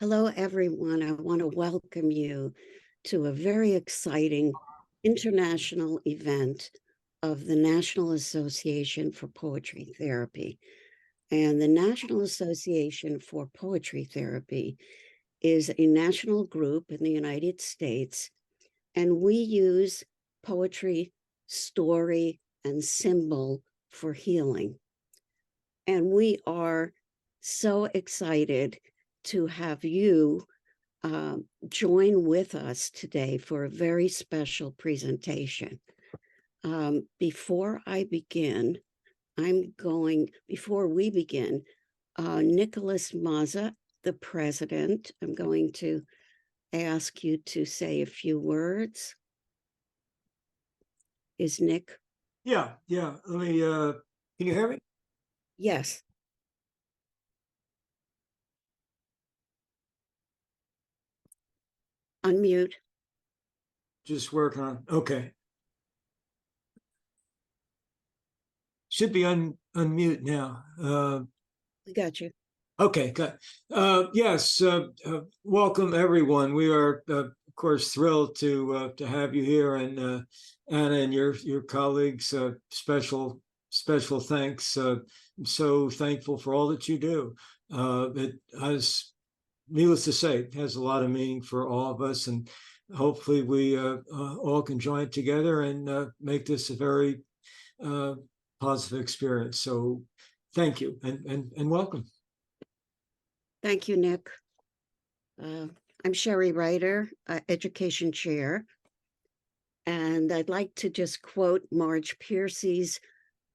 Hello, everyone. I want to welcome you to a very exciting international event of the National Association for Poetry Therapy. And the National Association for Poetry Therapy is a national group in the United States, and we use poetry, story, and symbol for healing. And we are so excited to have you join with us today for a very special presentation. Before we begin, Nicholas Maza, the president, I'm going to ask you to say a few words. Is Nick? Yeah. Let me, can you hear me? Yes. Unmute. Just working on, okay. Should be unmute now. We got you. Okay, good. Yes, welcome everyone. We are, of course, thrilled to have you here, and Anna and your colleagues. Special thanks. I'm so thankful for all that you do. It has, needless to say, it has a lot of meaning for all of us, and hopefully we all can join together and make this a very positive experience. So thank you and welcome. Thank you, Nick. I'm Sherry Ryder, education chair, and I'd like to just quote Marge Piercy's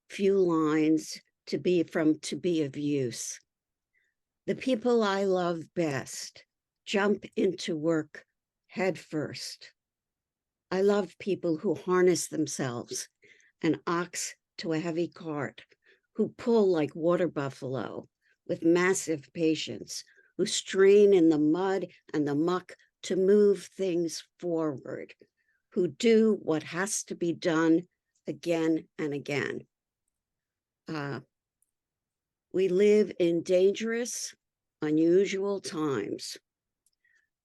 few lines to be of use. The people I love best jump into work head first. I love people who harness themselves, an ox to a heavy cart, who pull like water buffalo with massive patience, who strain in the mud and the muck to move things forward, who do what has to be done again and again. We live in dangerous, unusual times.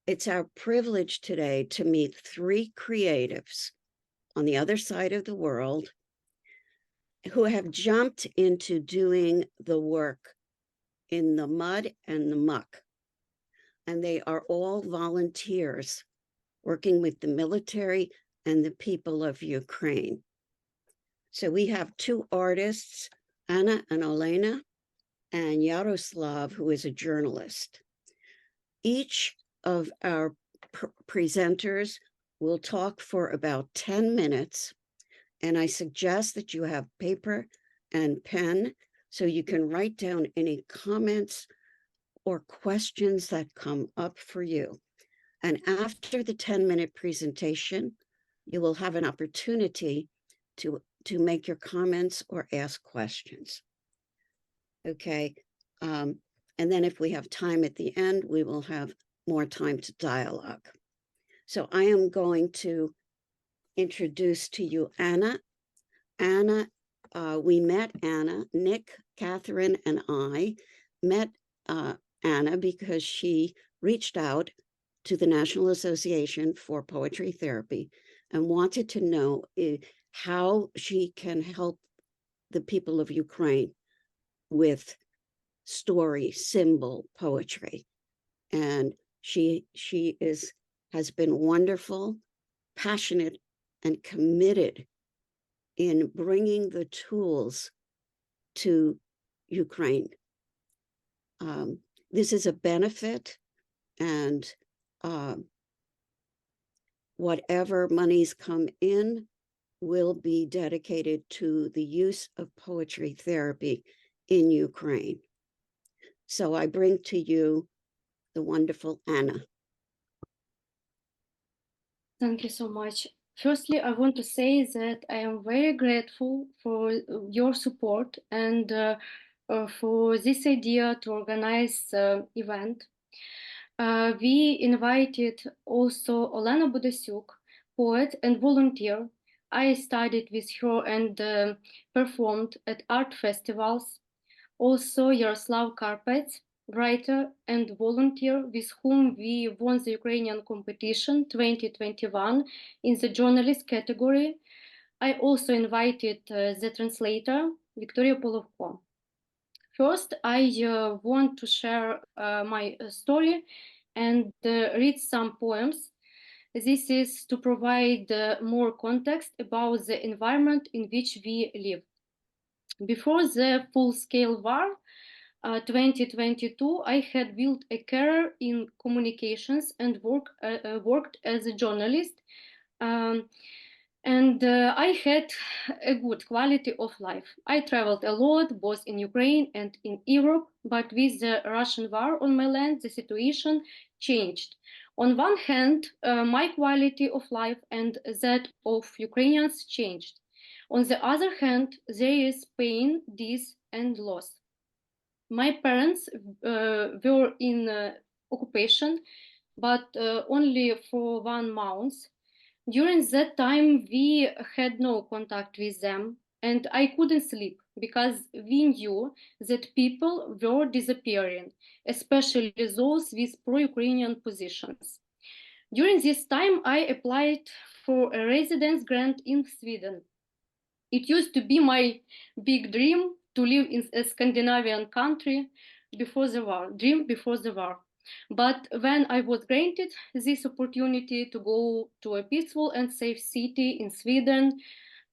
It's our privilege today to meet three creatives on the other side of the world who have jumped into doing the work in the mud and the muck. And they are all volunteers working with the military and the people of Ukraine. So we have two artists, Anna and Olena, and Yaroslav, who is a journalist. Each of our presenters will talk for about 10 minutes, and I suggest that you have paper and pen so you can write down any comments or questions that come up for you. And after the 10-minute presentation, you will have an opportunity to make your comments or ask questions. Okay. And then if we have time at the end, we will have more time to dialogue. So I am going to introduce to you Anna. Anna, we met Anna, Nick, Catherine, and I met Anna because she reached out to the National Association for Poetry Therapy and wanted to know how she can help the people of Ukraine with story, symbol, poetry. And she has been wonderful, passionate, and committed in bringing the tools to Ukraine. This is a benefit, and whatever monies come in will be dedicated to the use of poetry therapy in Ukraine. So I bring to you the wonderful Anna. Thank you so much. Firstly, I want to say that I am very grateful for your support and for this idea to organize the event. We invited also Olena Budasyuk, poet and volunteer. I studied with her and performed at art festivals. Also Yaroslav Karpets, writer, and volunteer with whom we won the Ukrainian competition 2021 in the journalist category. I also invited the translator, Victoria Polovko. First, I want to share my story and read some poems. This is to provide more context about the environment in which we live. Before the full-scale war, 2022, I had built a career in communications and worked as a journalist. Um, I had a good quality of life. I traveled a lot, both in Ukraine and in Europe, but with the Russian war on my land, the situation changed. On one hand, my quality of life and that of Ukrainians changed. On the other hand, there is pain, death, and loss. My parents were in occupation, but only for 1 month. During that time, we had no contact with them, and I couldn't sleep because we knew that people were disappearing, especially those with pro-Ukrainian positions. During this time, I applied for a residence grant in Sweden. It used to be my big dream to live in a Scandinavian country before the war. But when I was granted this opportunity to go to a peaceful and safe city in Sweden,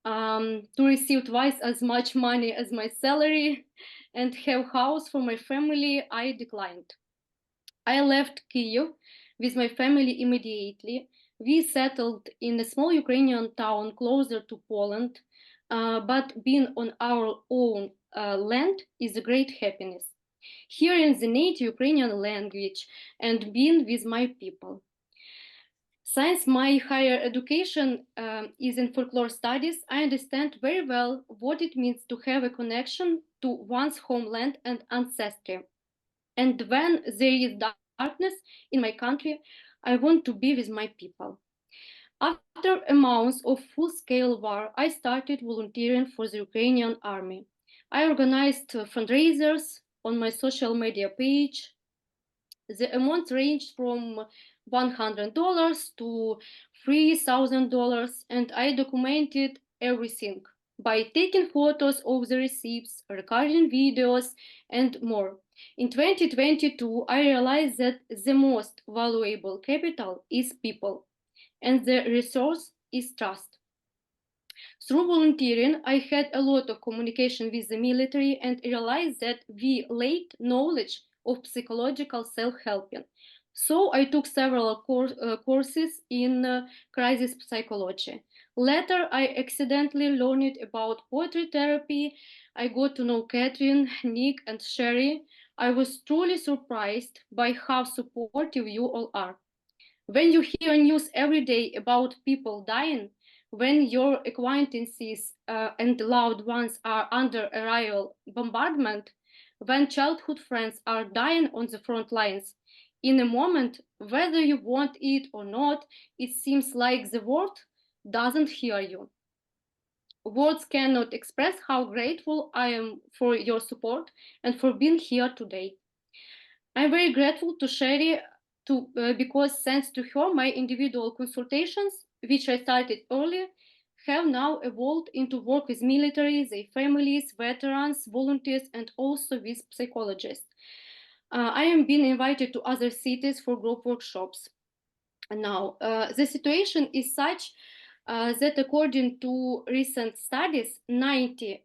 to receive twice as much money as my salary and have house for my family, I declined. I left Kiev with my family immediately. We settled in a small Ukrainian town closer to Poland, but being on our own land is a great happiness. Hearing the native Ukrainian language and being with my people. Since my higher education is in folklore studies, I understand very well what it means to have a connection to one's homeland and ancestry. And when there is darkness in my country, I want to be with my people. After a month of full-scale war, I started volunteering for the Ukrainian army. I organized fundraisers on my social media page. The amount ranged from $100 to $3,000, and I documented everything by taking photos of the receipts, recording videos, and more. In 2022, I realized that the most valuable capital is people, and the resource is trust. Through volunteering, I had a lot of communication with the military and realized that we lacked knowledge of psychological self-helping. So I took several courses in crisis psychology. Later, I accidentally learned about poetry therapy. I got to know Catherine, Nick, and Sherry. I was truly surprised by how supportive you all are. When you hear news every day about people dying, when your acquaintances and loved ones are under aerial bombardment, when childhood friends are dying on the front lines, in a moment, whether you want it or not, it seems like the world doesn't hear you. Words cannot express how grateful I am for your support and for being here today. I'm very grateful to Sherry because thanks to her, my individual consultations, which I started earlier, have now evolved into work with military, their families, veterans, volunteers, and also with psychologists. I am being invited to other cities for group workshops. Now, the situation is such that according to recent studies, 90%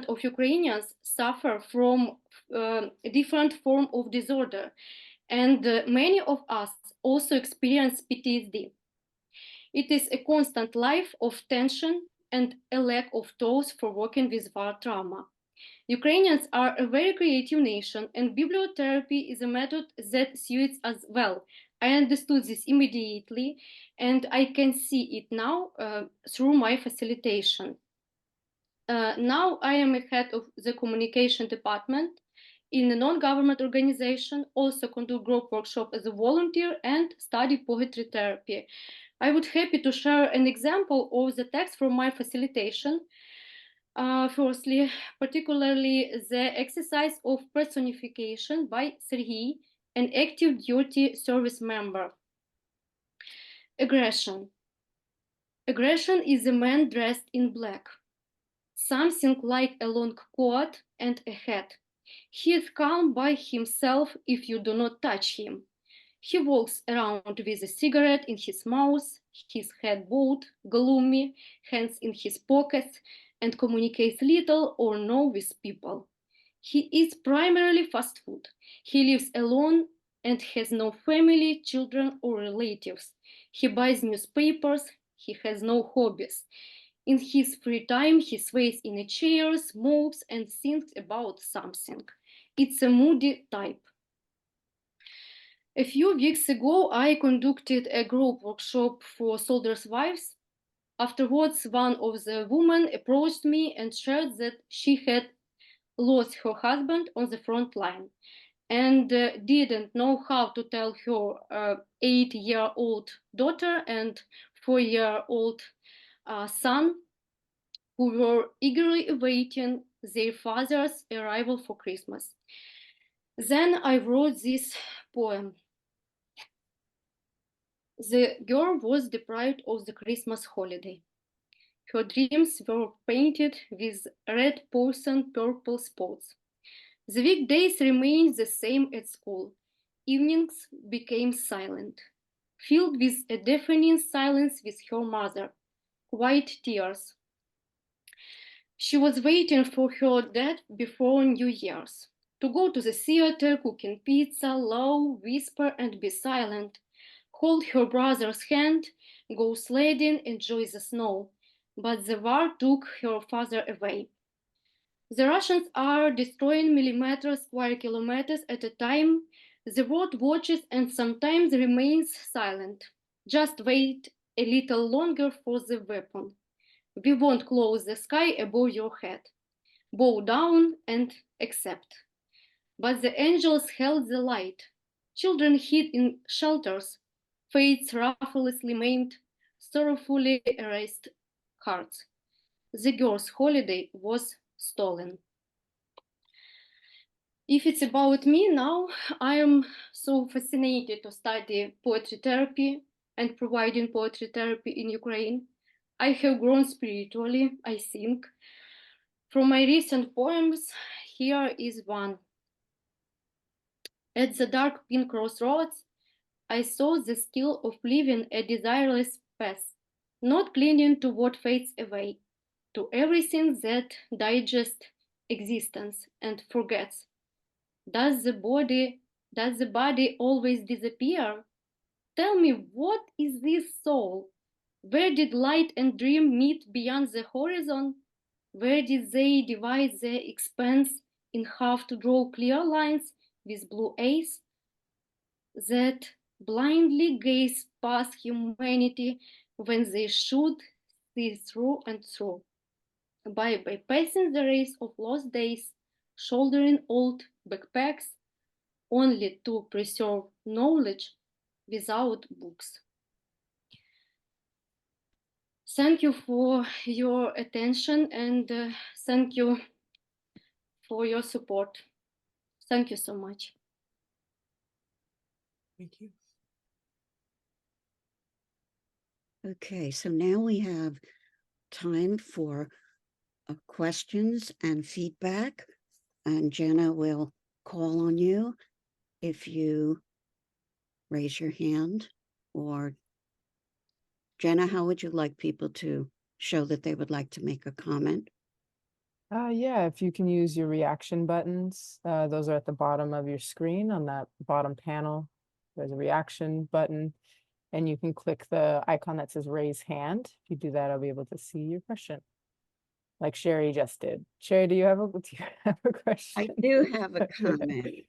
of Ukrainians suffer from a different form of disorder, and many of us also experience PTSD. It is a constant life of tension and a lack of tools for working with war trauma. Ukrainians are a very creative nation, and bibliotherapy is a method that suits us well. I understood this immediately, and I can see it now through my facilitation. Now I am a head of the communication department in a non-government organization, also conduct group workshop as a volunteer and study poetry therapy. I would happy to share an example of the text from my facilitation. Firstly, particularly the exercise of personification by Sergei, an active duty service member. Aggression. Aggression is a man dressed in black, something like a long coat and a hat. He is calm by himself if you do not touch him. He walks around with a cigarette in his mouth, his head bowed, gloomy, hands in his pockets, and communicates little or no with people. He eats primarily fast food. He lives alone and has no family, children, or relatives. He buys newspapers. He has no hobbies. In his free time, he sways in a chair, smokes, and thinks about something. It's a moody type. A few weeks ago, I conducted a group workshop for soldiers' wives. Afterwards, one of the women approached me and shared that she had lost her husband on the front line and didn't know how to tell her 8-year-old daughter and 4-year-old son, who were eagerly awaiting their father's arrival for Christmas. Then I wrote this poem. The girl was deprived of the Christmas holiday. Her dreams were painted with red porcelain purple spots. The weekdays remained the same at school. Evenings became silent, filled with a deafening silence with her mother, quiet tears. She was waiting for her dad before New Year's. To go to the theater, cooking pizza, low, whisper, and be silent. Hold her brother's hand, go sledding, enjoy the snow. But the war took her father away. The Russians are destroying square kilometers at a time. The world watches and sometimes remains silent. Just wait a little longer for the weapon. We won't close the sky above your head. Bow down and accept. But the angels held the light. Children hid in shelters. Fates ruthlessly maimed, sorrowfully erased hearts. The girl's holiday was stolen. If it's about me now, I am so fascinated to study poetry therapy and providing poetry therapy in Ukraine. I have grown spiritually, I think. From my recent poems, here is one. At the dark pink crossroads, I saw the skill of living a desireless path, not clinging to what fades away, to everything that digests existence and forgets. Does the body always disappear? Tell me, what is this soul? Where did light and dream meet beyond the horizon? Where did they divide the expanse in half to draw clear lines with blue eyes that blindly gaze past humanity when they should see through and through? By bypassing the race of lost days, shouldering old backpacks, only to preserve knowledge without books. Thank you for your attention and thank you for your support. Thank you so much. Thank you. Okay, so now we have time for questions and feedback, and Jenna will call on you if you raise your hand. Or Jenna, how would you like people to show that they would like to make a comment? Yeah, if you can use your reaction buttons, those are at the bottom of your screen on that bottom panel. There's a reaction button, and you can click the icon that says raise hand. If you do that, I'll be able to see your question, like Sherry just did. Sherry, do you have a question? I do have a comment.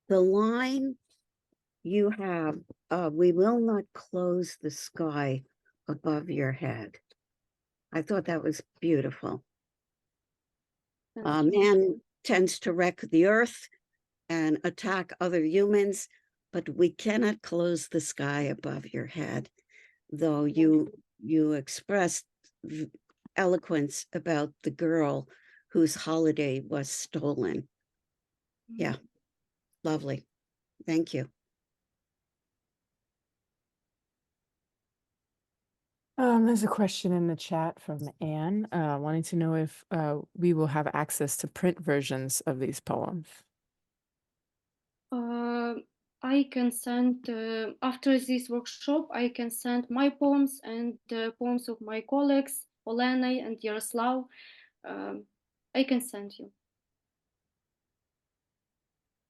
The line you have, we will not close the sky above your head. I thought that was beautiful. Man tends to wreck the earth and attack other humans, but we cannot close the sky above your head, though you expressed eloquence about the girl whose holiday was stolen. Yeah, lovely. Thank you. There's a question in the chat from Anne, wanting to know if we will have access to print versions of these poems. I can send, after this workshop, I can send my poems and poems of my colleagues, Olena and Yaroslav. I can send you.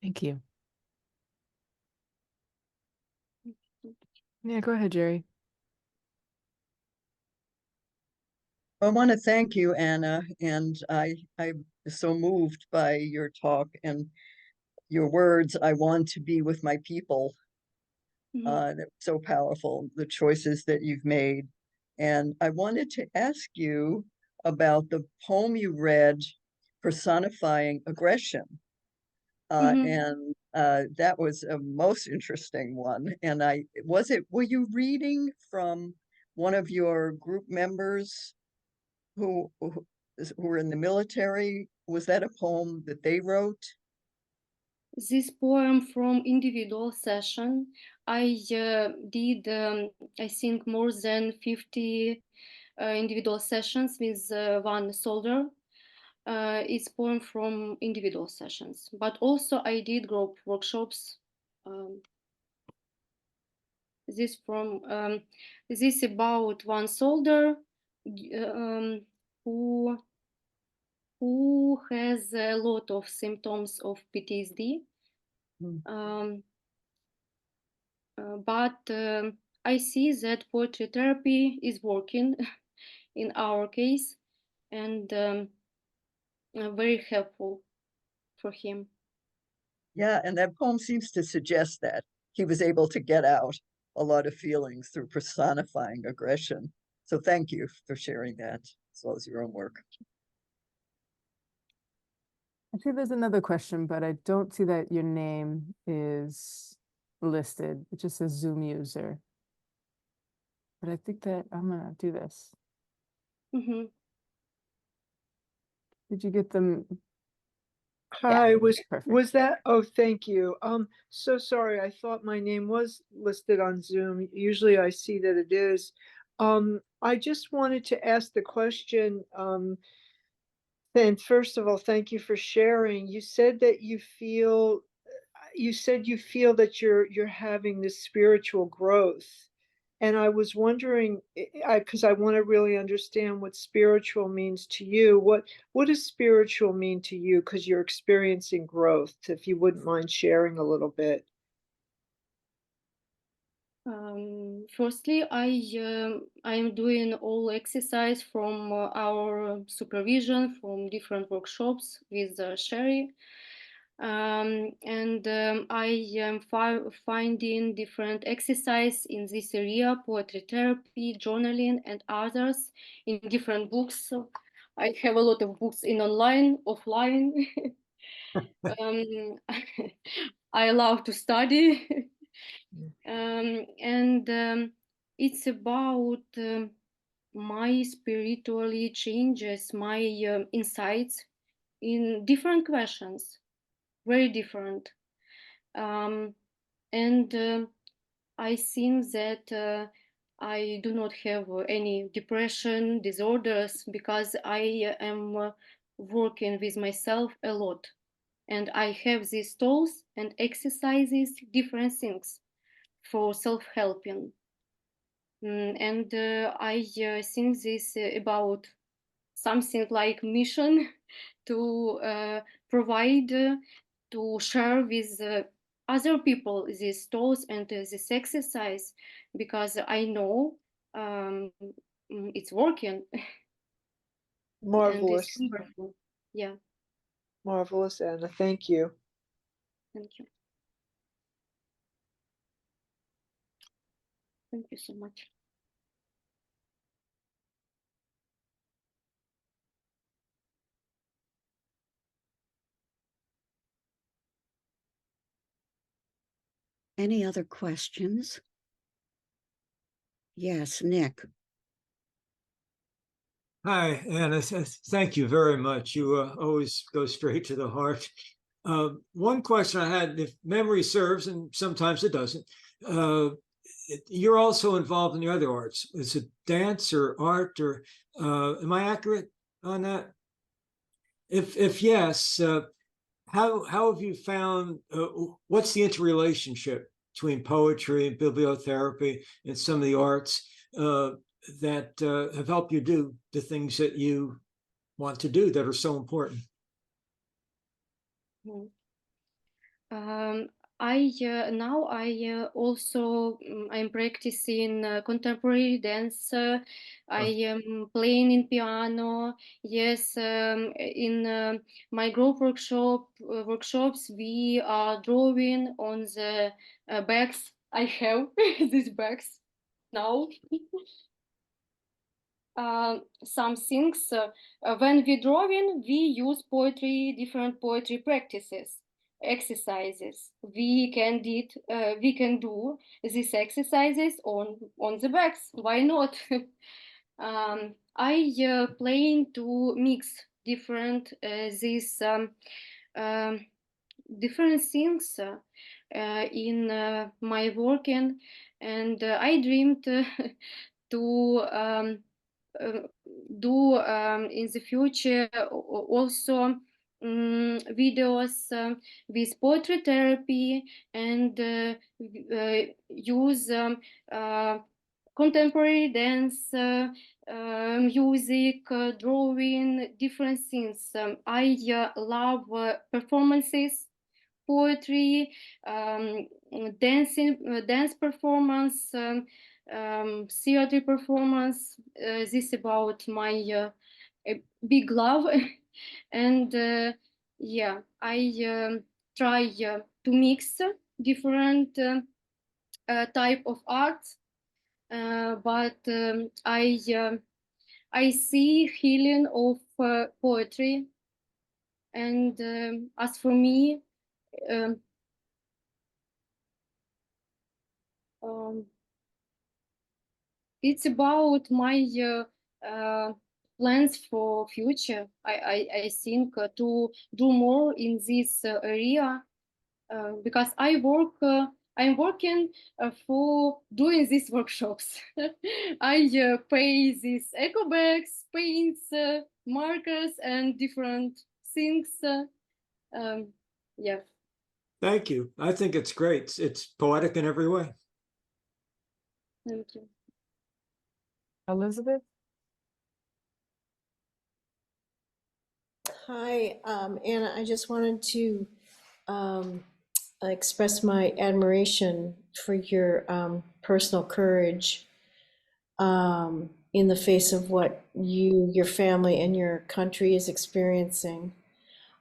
Thank you. Yeah, go ahead, Jerry. I want to thank you, Anna, and I'm so moved by your talk and your words. I want to be with my people. That's so powerful, the choices that you've made. And I wanted to ask you about the poem you read, personifying aggression. And that was a most interesting one. And were you reading from one of your group members who were in the military? Was that a poem that they wrote? This poem from individual session, I did, I think, more than 50 individual sessions with one soldier. It's poem from individual sessions, but also I did group workshops. This from this about one soldier who has a lot of symptoms of PTSD. But I see that poetry therapy is working in our case, and very helpful for him. Yeah, and that poem seems to suggest that he was able to get out a lot of feelings through personifying aggression. So thank you for sharing that, as well as your own work. I see there's another question, but I don't see that your name is listed. It just says Zoom user. But I think that I'm gonna do this. Mm-hmm. Did you get them? Hi, Yeah, was perfect. that? Oh, thank you. So sorry. I thought my name was listed on Zoom. Usually I see that it is. I just wanted to ask the question. And first of all, thank you for sharing. You said that you feel that you're having this spiritual growth. And I was wondering, because I want to really understand what spiritual means to you. What does spiritual mean to you? Because you're experiencing growth. If you wouldn't mind sharing a little bit. Firstly, I am doing all exercise from our supervision from different workshops with Sherry. And I am finding different exercise in this area, poetry therapy, journaling, and others in different books. So I have a lot of books in online, offline. I love to study. And it's about my spiritually changes, my insights in different questions, very different. And I think that I do not have any depression disorders because I am working with myself a lot. And I have these tools and exercises, different things for self-helping. And I think this about something like mission to provide, to share with other people these tools and this exercise, because I know it's working. And it's Marvelous. wonderful. Yeah, Marvelous, Anna. Thank you. thank you. Thank you so much. Any other questions? Yes, Nick. Hi, Anna. Thank you very much. You always go straight to the heart. One question I had, if memory serves, and sometimes it doesn't, you're also involved in the other arts. Is it dance or art, or am I accurate on that? If yes, how have you found, what's the interrelationship between poetry and bibliotherapy and some of the arts that have helped you do the things that you want to do that are so important? Mm. I now I also I'm practicing contemporary dance. I am playing in piano. Yes, in my group workshops we are drawing on the bags. I have these bags now. Some things when we drawing, we use poetry, different poetry practices, exercises. We can do these exercises on the backs. Why not? I plan to mix different these different things in my working, and I dreamed to uh, do in the future also videos with poetry therapy and use contemporary dance, music, drawing, different things. I love performances, poetry, dance performance, theater performance. This about my big love, and yeah, I try to mix different type of art, but I see healing of poetry, and as for me. Um, um, it's about my plans for future. I think to do more in this area because I'm working for doing these workshops. I pay these eco bags, paints, markers, and different things. Um, yeah. Thank you. I think it's great. It's poetic in every way. Thank you. Elizabeth? Hi, Anna. I just wanted to express my admiration for your personal courage in the face of what you, your family, and your country is experiencing.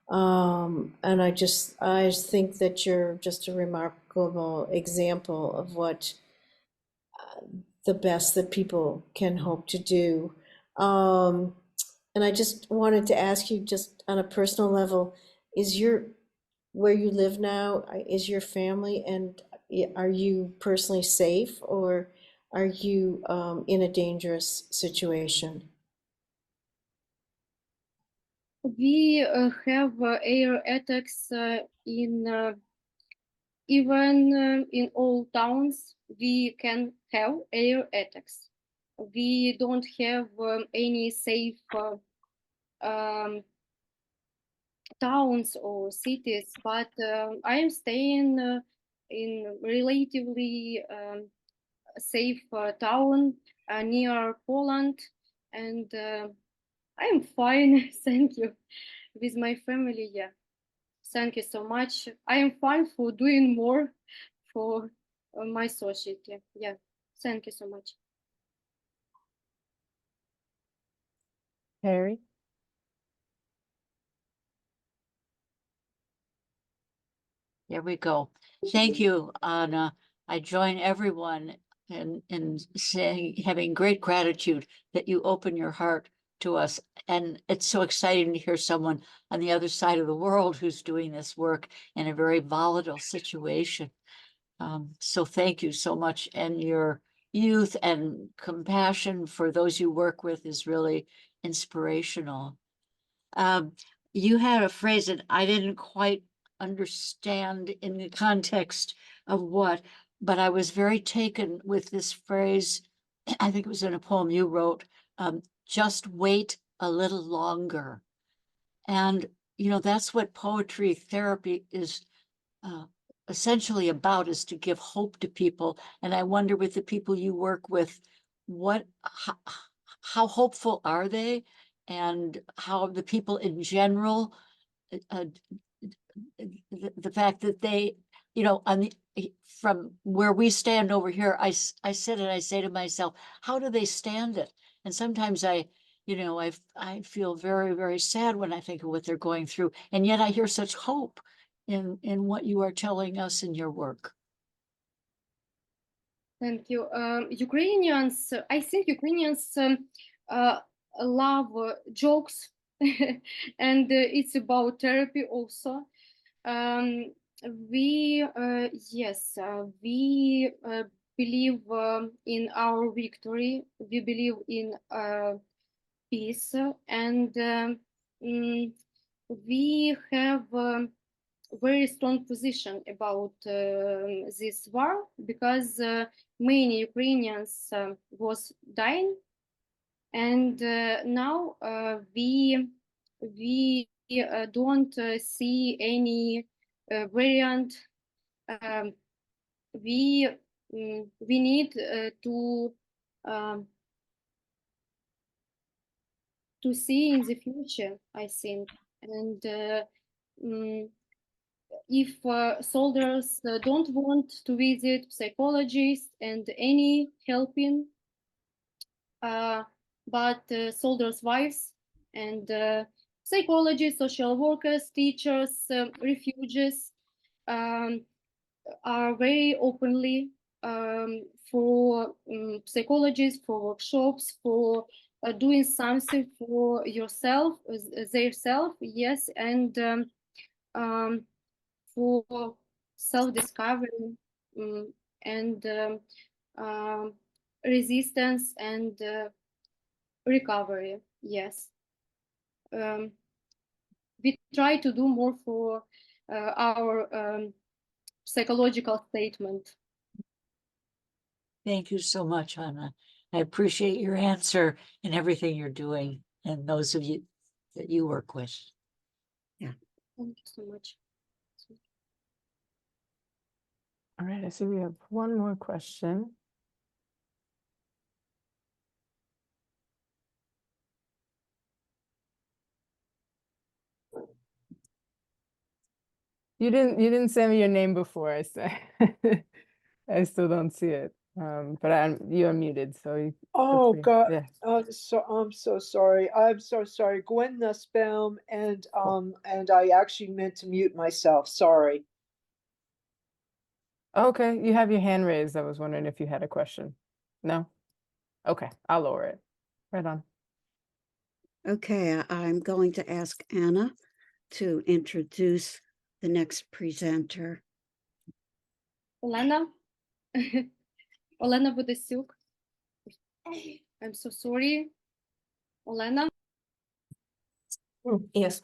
And I just think that you're just a remarkable example of what the best that people can hope to do. And I just wanted to ask you, just on a personal level, is where you live now, is your family, and are you personally safe, or are you in a dangerous situation? We have air attacks in even in all towns. We can have air attacks. We don't have any safe um, towns or cities, but I am staying in relatively safe town near Poland, and I am fine. Thank you. With my family, yeah. Thank you so much. I am fine for doing more for my society. Yeah. Thank you so much. Harry? There we go. Thank you, Anna. I join everyone in saying, having great gratitude that you open your heart to us. And it's so exciting to hear someone on the other side of the world who's doing this work in a very volatile situation. So thank you so much. And your youth and compassion for those you work with is really, inspirational. You had a phrase that I didn't quite understand in the context of what, but I was very taken with this phrase. I think it was in a poem you wrote, just wait a little longer. And, you know, that's what poetry therapy is essentially about, is to give hope to people. And I wonder, with the people you work with, how hopeful are they, and how the people in general, the fact that they, you know, from where we stand over here, I sit and I say to myself, how do they stand it? And sometimes I feel very, very sad when I think of what they're going through. And yet I hear such hope in what you are telling us in your work. Thank you. Ukrainians, I think Ukrainians love jokes, and it's about therapy also. We believe in our victory. We believe in peace, and we have very strong position about this war, because many Ukrainians was dying, and now we don't see any variant. We need to see in the future, I think, and if soldiers don't want to visit psychologists and any helping, but soldiers' wives and psychologists, social workers, teachers, refugees are very openly for psychologists, for workshops, for doing something for yourself, their self, yes, and for self-discovery and resistance and recovery, yes. We try to do more for our psychological statement. Thank you so much, Anna. I appreciate your answer and everything you're doing, and those of you that you work with. Yeah. Thank you so much. All right, I see we have one more question. You didn't send me your name before. I still don't see it. But you are muted, so you. Oh God. Yeah. So I'm so sorry. I'm so sorry. Gwen Nussbaum, and I actually meant to mute myself. Sorry. Okay, you have your hand raised. I was wondering if you had a question. No? Okay, I'll lower it. Right on. Okay, I'm going to ask Anna to introduce the next presenter. Olena. Olena Budasuk. I'm so sorry. Olena. Yes.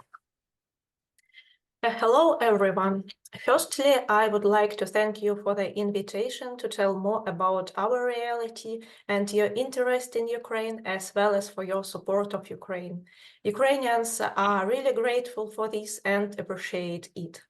Hello, everyone. Firstly, I would like to thank you for the invitation to tell more about our reality and your interest in Ukraine, as well as for your support of Ukraine. Ukrainians are really grateful for this and appreciate it.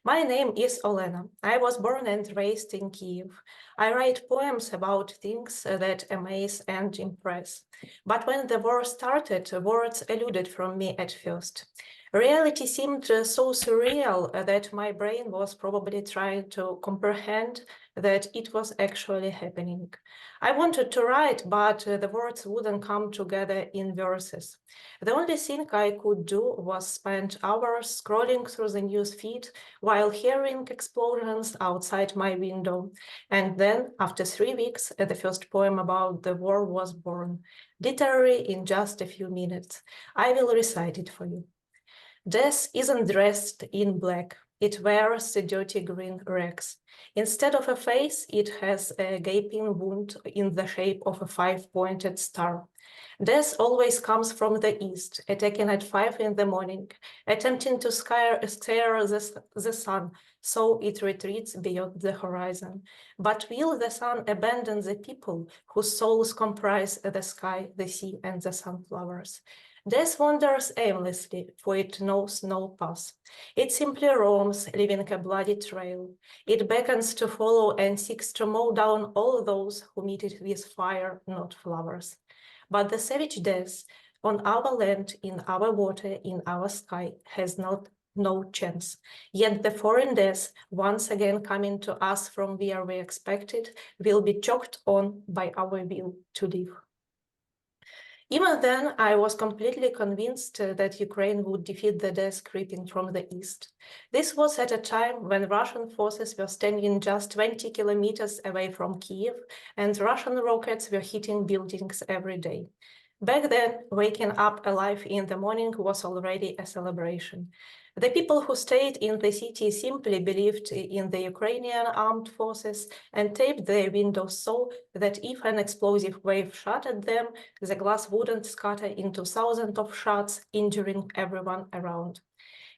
My name is Olena. I was born and raised in Kiev. I write poems about things that amaze and impress. But when the war started, words eluded from me at first. Reality seemed so surreal that my brain was probably trying to comprehend that it was actually happening. I wanted to write, but the words wouldn't come together in verses. The only thing I could do was spend hours scrolling through the news feed while hearing explosions outside my window. And then, after 3 weeks, the first poem about the war was born, literally in just a few minutes. I will recite it for you. Death isn't dressed in black. It wears the dirty green rags. Instead of a face, it has a gaping wound in the shape of a 5-pointed star. Death always comes from the east, attacking at 5 in the morning, attempting to scare the sun, so it retreats beyond the horizon. But will the sun abandon the people whose souls comprise the sky, the sea, and the sunflowers? Death wanders aimlessly, for it knows no path. It simply roams, leaving a bloody trail. It beckons to follow and seeks to mow down all those who meet it with fire, not flowers. But the savage death on our land, in our water, in our sky, has no chance. Yet the foreign death, once again coming to us from where we expected, will be choked on by our will to live. Even then, I was completely convinced that Ukraine would defeat the death creeping from the east. This was at a time when Russian forces were standing just 20 kilometers away from Kiev, and Russian rockets were hitting buildings every day. Back then, waking up alive in the morning was already a celebration. The people who stayed in the city simply believed in the Ukrainian armed forces and taped their windows so that if an explosive wave shot at them, the glass wouldn't scatter into thousands of shots, injuring everyone around.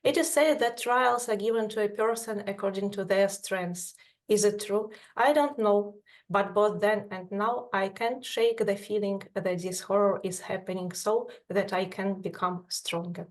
It is said that trials are given to a person according to their strengths. Is it true? I don't know. But both then and now, I can't shake the feeling that this horror is happening so that I can become stronger.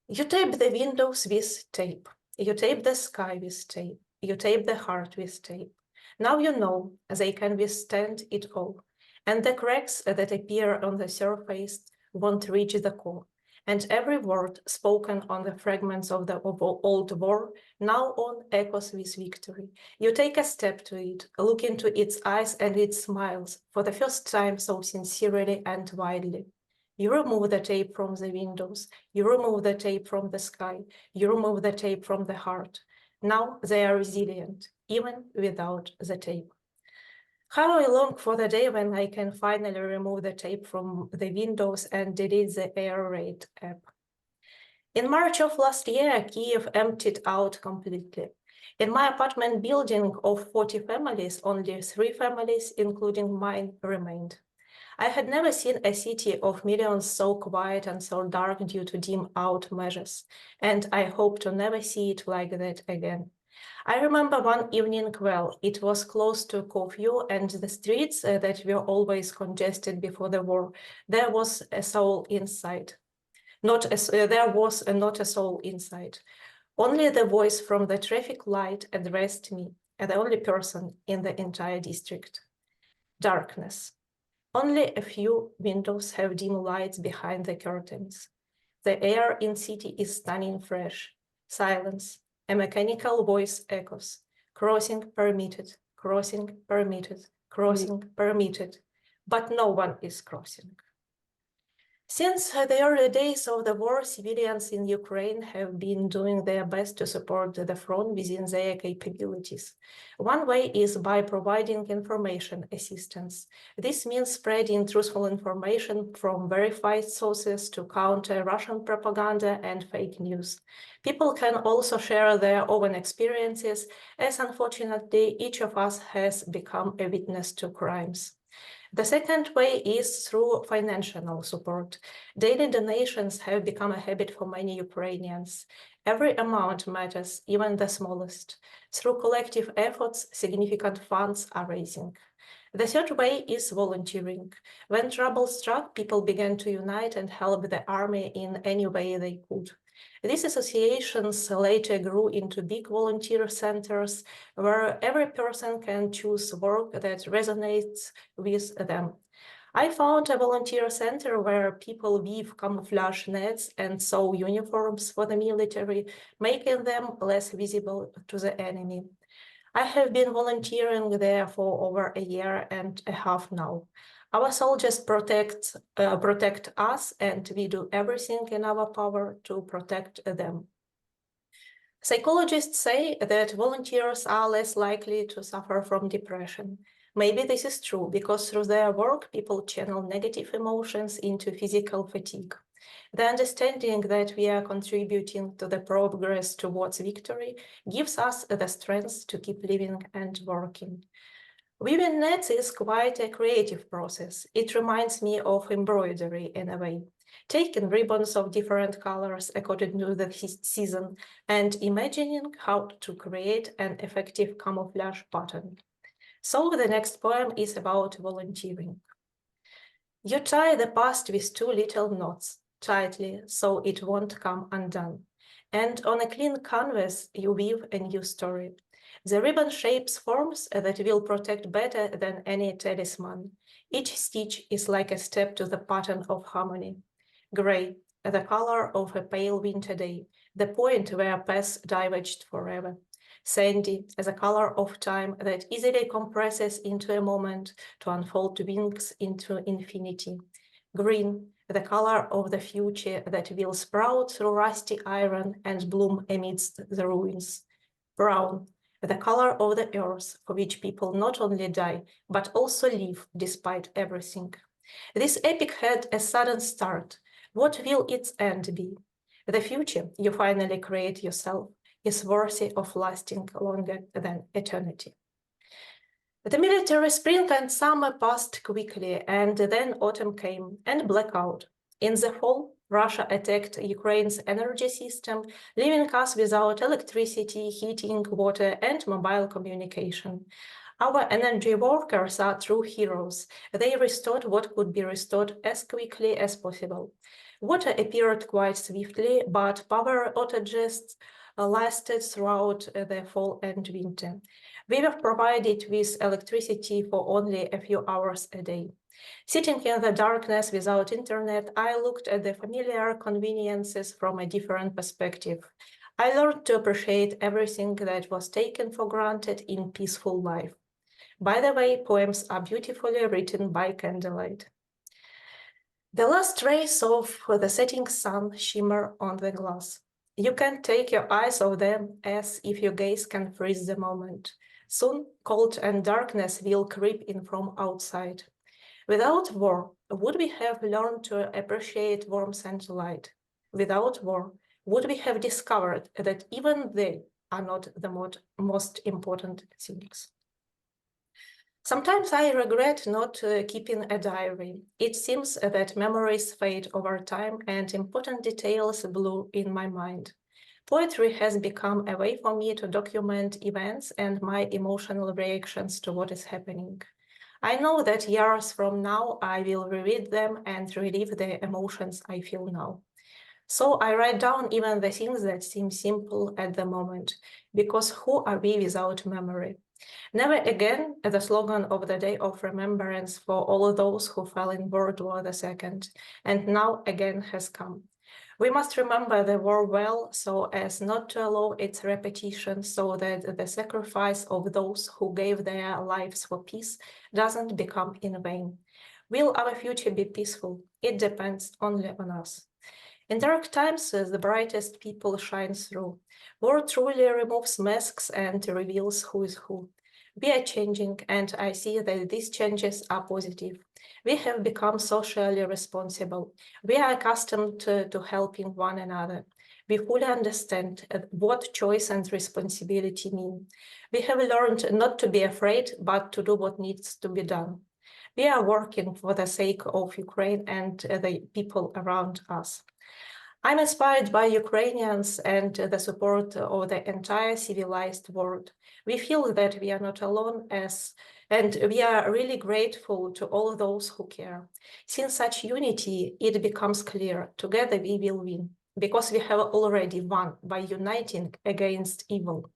You tape the windows with tape. You tape the sky with tape. You tape the heart with tape. Now you know they can withstand it all. And the cracks that appear on the surface won't reach the core. And every word spoken on the fragments of the old war now on echoes with victory. You take a step to it, look into its eyes and it smiles, for the first time so sincerely and widely. You remove the tape from the windows, you remove the tape from the sky, you remove the tape from the heart. Now they are resilient, even without the tape. How I long for the day when I can finally remove the tape from the windows and delete the air raid app. In March of last year, Kiev emptied out completely. In my apartment building of 40 families, only 3 families, including mine, remained. I had never seen a city of millions so quiet and so dark due to dim-out measures, and I hope to never see it like that again. I remember one evening well. It was close to curfew, and the streets that were always congested before the war, there was a soul inside. There was not a soul inside. Only the voice from the traffic light addressed me, the only person in the entire district. Darkness. Only a few windows have dim lights behind the curtains. The air in city is stunning fresh. Silence. A mechanical voice echoes. Crossing permitted, crossing permitted, crossing permitted. But no one is crossing. Since the early days of the war, civilians in Ukraine have been doing their best to support the front within their capabilities. One way is by providing information assistance. This means spreading truthful information from verified sources to counter Russian propaganda and fake news. People can also share their own experiences, as unfortunately each of us has become a witness to crimes. The second way is through financial support. Daily donations have become a habit for many Ukrainians. Every amount matters, even the smallest. Through collective efforts, significant funds are raising. The third way is volunteering. When trouble struck, people began to unite and help the army in any way they could. These associations later grew into big volunteer centers where every person can choose work that resonates with them. I found a volunteer center where people weave camouflage nets and sew uniforms for the military, making them less visible to the enemy. I have been volunteering there for over a year and a half now. Our soldiers protect us, and we do everything in our power to protect them. Psychologists say that volunteers are less likely to suffer from depression. Maybe this is true because through their work, people channel negative emotions into physical fatigue. The understanding that we are contributing to the progress towards victory gives us the strength to keep living and working. Weaving nets is quite a creative process. It reminds me of embroidery in a way. Taking ribbons of different colors according to the season and imagining how to create an effective camouflage pattern. So the next poem is about volunteering. You tie the past with 2 little knots tightly so it won't come undone. And on a clean canvas, you weave a new story. The ribbon shapes forms that will protect better than any talisman. Each stitch is like a step to the pattern of harmony. Gray, the color of a pale winter day, the point where paths diverged forever. Sandy, as a color of time that easily compresses into a moment to unfold wings into infinity. Green, the color of the future that will sprout through rusty iron and bloom amidst the ruins. Brown, the color of the earth for which people not only die, but also live despite everything. This epic had a sudden start. What will its end be? The future you finally create yourself is worthy of lasting longer than eternity. The military spring and summer passed quickly, and then autumn came, and blackout. In the fall, Russia attacked Ukraine's energy system, leaving us without electricity, heating, water, and mobile communication. Our energy workers are true heroes. They restored what could be restored as quickly as possible. Water appeared quite swiftly, but power outages lasted throughout the fall and winter. We were provided with electricity for only a few hours a day. Sitting in the darkness without internet, I looked at the familiar conveniences from a different perspective. I learned to appreciate everything that was taken for granted in peaceful life. By the way, poems are beautifully written by candlelight. The last rays of the setting sun shimmer on the glass. You can take your eyes off them as if your gaze can freeze the moment. Soon, cold and darkness will creep in from outside. Without war, would we have learned to appreciate warmth and light? Without war, would we have discovered that even they are not the most important things? Sometimes I regret not keeping a diary. It seems that memories fade over time and important details blur in my mind. Poetry has become a way for me to document events and my emotional reactions to what is happening. I know that years from now I will reread them and relive the emotions I feel now. So I write down even the things that seem simple at the moment, because who are we without memory? Never again, the slogan of the Day of Remembrance for all those who fell in World War II, and now again has come. We must remember the war well so as not to allow its repetition, so that the sacrifice of those who gave their lives for peace doesn't become in vain. Will our future be peaceful? It depends only on us. In dark times, the brightest people shine through. War truly removes masks and reveals who is who. We are changing, and I see that these changes are positive. We have become socially responsible. We are accustomed to helping one another. We fully understand what choice and responsibility mean. We have learned not to be afraid, but to do what needs to be done. We are working for the sake of Ukraine and the people around us. I'm inspired by Ukrainians and the support of the entire civilized world. We feel that we are not alone, and we are really grateful to all those who care. Since such unity, it becomes clear, together we will win, because we have already won by uniting against evil.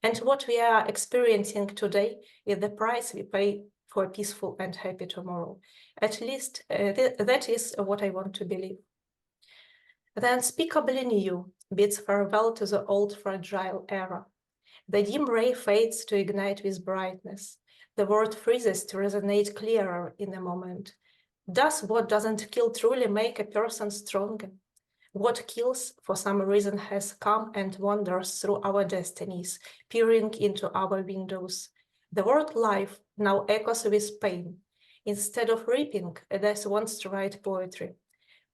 And what we are experiencing today is the price we pay for a peaceful and happy tomorrow. At least that is what I want to believe. The unspeakably new bids farewell to the old fragile era. The dim ray fades to ignite with brightness. The word freezes to resonate clearer in a moment. Does what doesn't kill truly make a person stronger? What kills, for some reason, has come and wanders through our destinies, peering into our windows. The word life now echoes with pain. Instead of reaping, death wants to write poetry.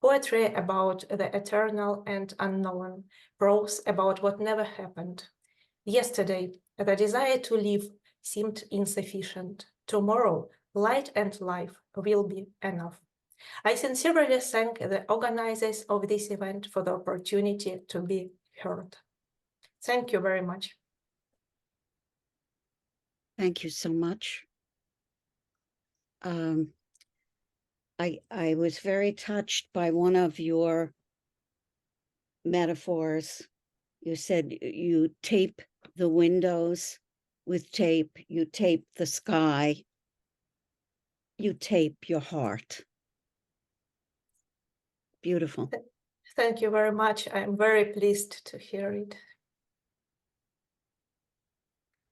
Poetry about the eternal and unknown, prose about what never happened. Yesterday, the desire to live seemed insufficient. tomorrow, light and life will be enough. I sincerely thank the organizers of this event for the opportunity to be heard. Thank you very much. Thank you so much. I was very touched by one of your metaphors. You said you tape the windows with tape, you tape the sky, you tape your heart. Beautiful. Thank you very much. I'm very pleased to hear it.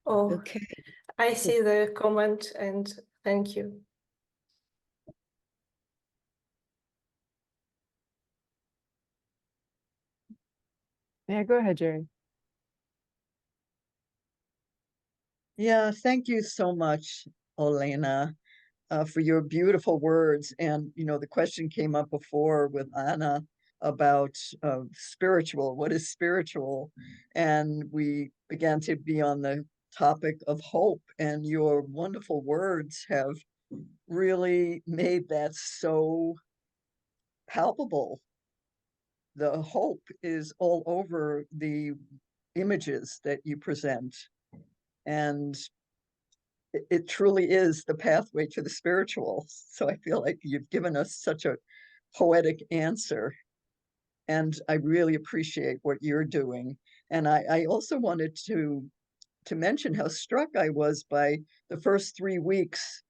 Oh, Okay. I see the comment and thank you. Yeah, go ahead, Jerry. Yeah, thank you so much, Olena, for your beautiful words. And, you know, the question came up before with Anna about spiritual. What is spiritual? And we began to be on the topic of hope. And your wonderful words have really made that so palpable. The hope is all over the images that you present. And it truly is the pathway to the spiritual. So I feel like you've given us such a poetic answer. And I really appreciate what you're doing. And I also wanted to mention how struck I was by the first 3 weeks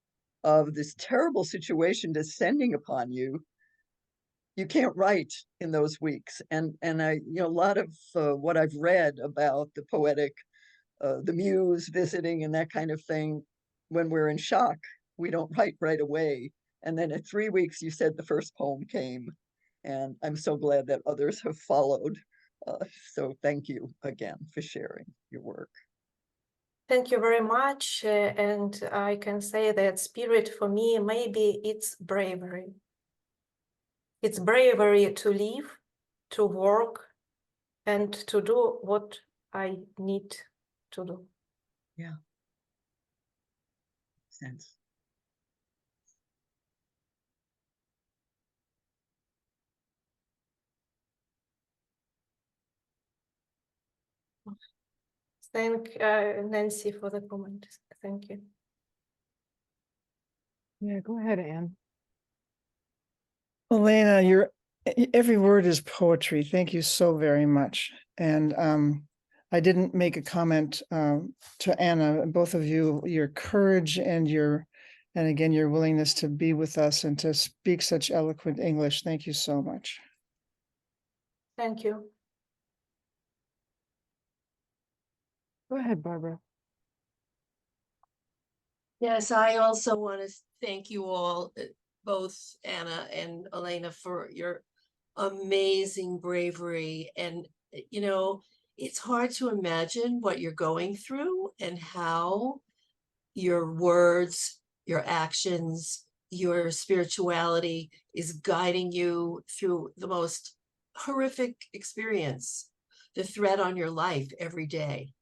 of this terrible situation descending upon you. You can't write in those weeks. And I, you know, a lot of what I've read about the poetic, the muse visiting and that kind of thing, when we're in shock, we don't write right away. And then at 3 weeks, you said the first poem came. And I'm so glad that others have followed. So thank you again for sharing your work. Thank you very much. And I can say that spirit for me, maybe it's bravery. It's bravery to live, to work, and to do what I need to do. Yeah. Sense. Thank Nancy for the comment. Thank you. Yeah, go ahead, Anne. Elena, your every word is poetry. Thank you so very much. And I didn't make a comment to Anna. Both of you, your courage and again, your willingness to be with us and to speak such eloquent English. Thank you so much. Thank you. Go ahead, Barbara. Yes, I also want to thank you all, both Anna and Elena, for your amazing bravery. And, you know, it's hard to imagine what you're going through and how your words, your actions, your spirituality is guiding you through the most horrific experience, the threat on your life every day.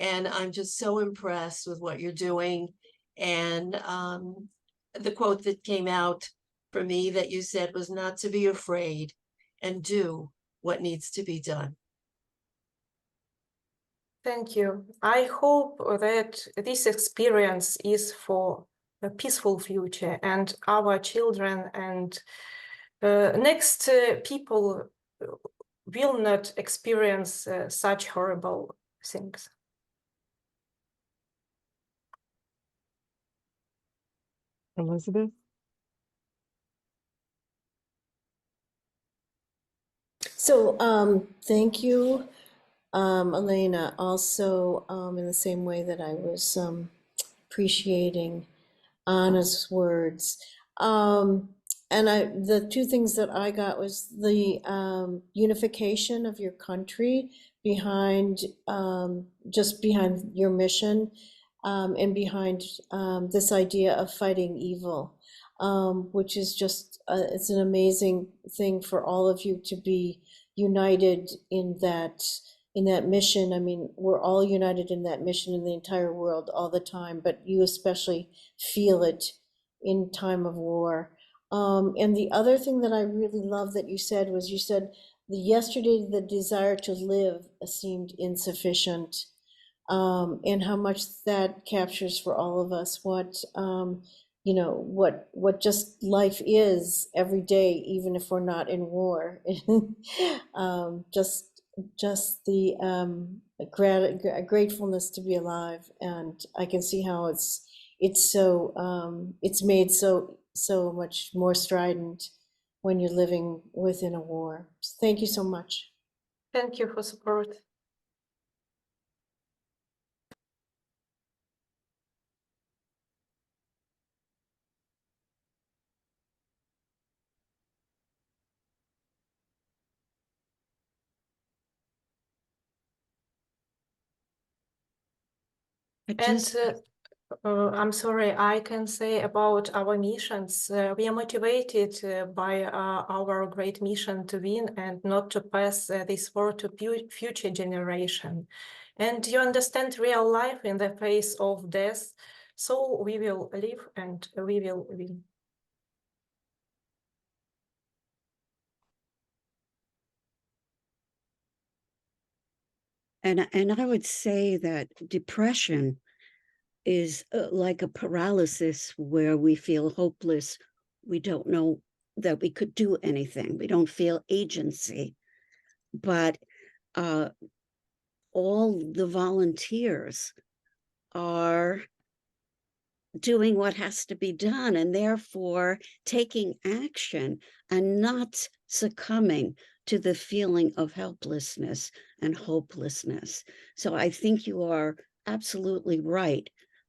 And I'm just so impressed with what you're doing. And the quote that came out for me that you said was not to be afraid and do what needs to be done. Thank you. I hope that this experience is for a peaceful future and our children and next people will not experience such horrible things. Elizabeth? So thank you, Elena, also in the same way that I was appreciating Anna's words. And the two things that I got was the unification of your country behind, just behind your mission, and behind this idea of fighting evil, which is just, it's an amazing thing for all of you to be united in in that mission. I mean, we're all united in that mission in the entire world all the time, but you especially feel it in time of war. And the other thing that I really love that you said was, you said yesterday the desire to live seemed insufficient, and how much that captures for all of us what, you know, what just life is every day, even if we're not in war. Just the gratefulness to be alive, and I can see how it's so it's made so much more strident when you're living within a war. So thank you so much. Thank you for support. And I'm sorry, I can say about our missions. We are motivated by our great mission to win and not to pass this war to future generation. And you understand real life in the face of death, so we will live and we will win. And I would say that depression is like a paralysis where we feel hopeless. We don't know that we could do anything. We don't feel agency. But all the volunteers are doing what has to be done, and therefore taking action and not succumbing to the feeling of helplessness and hopelessness. So I think you are absolutely right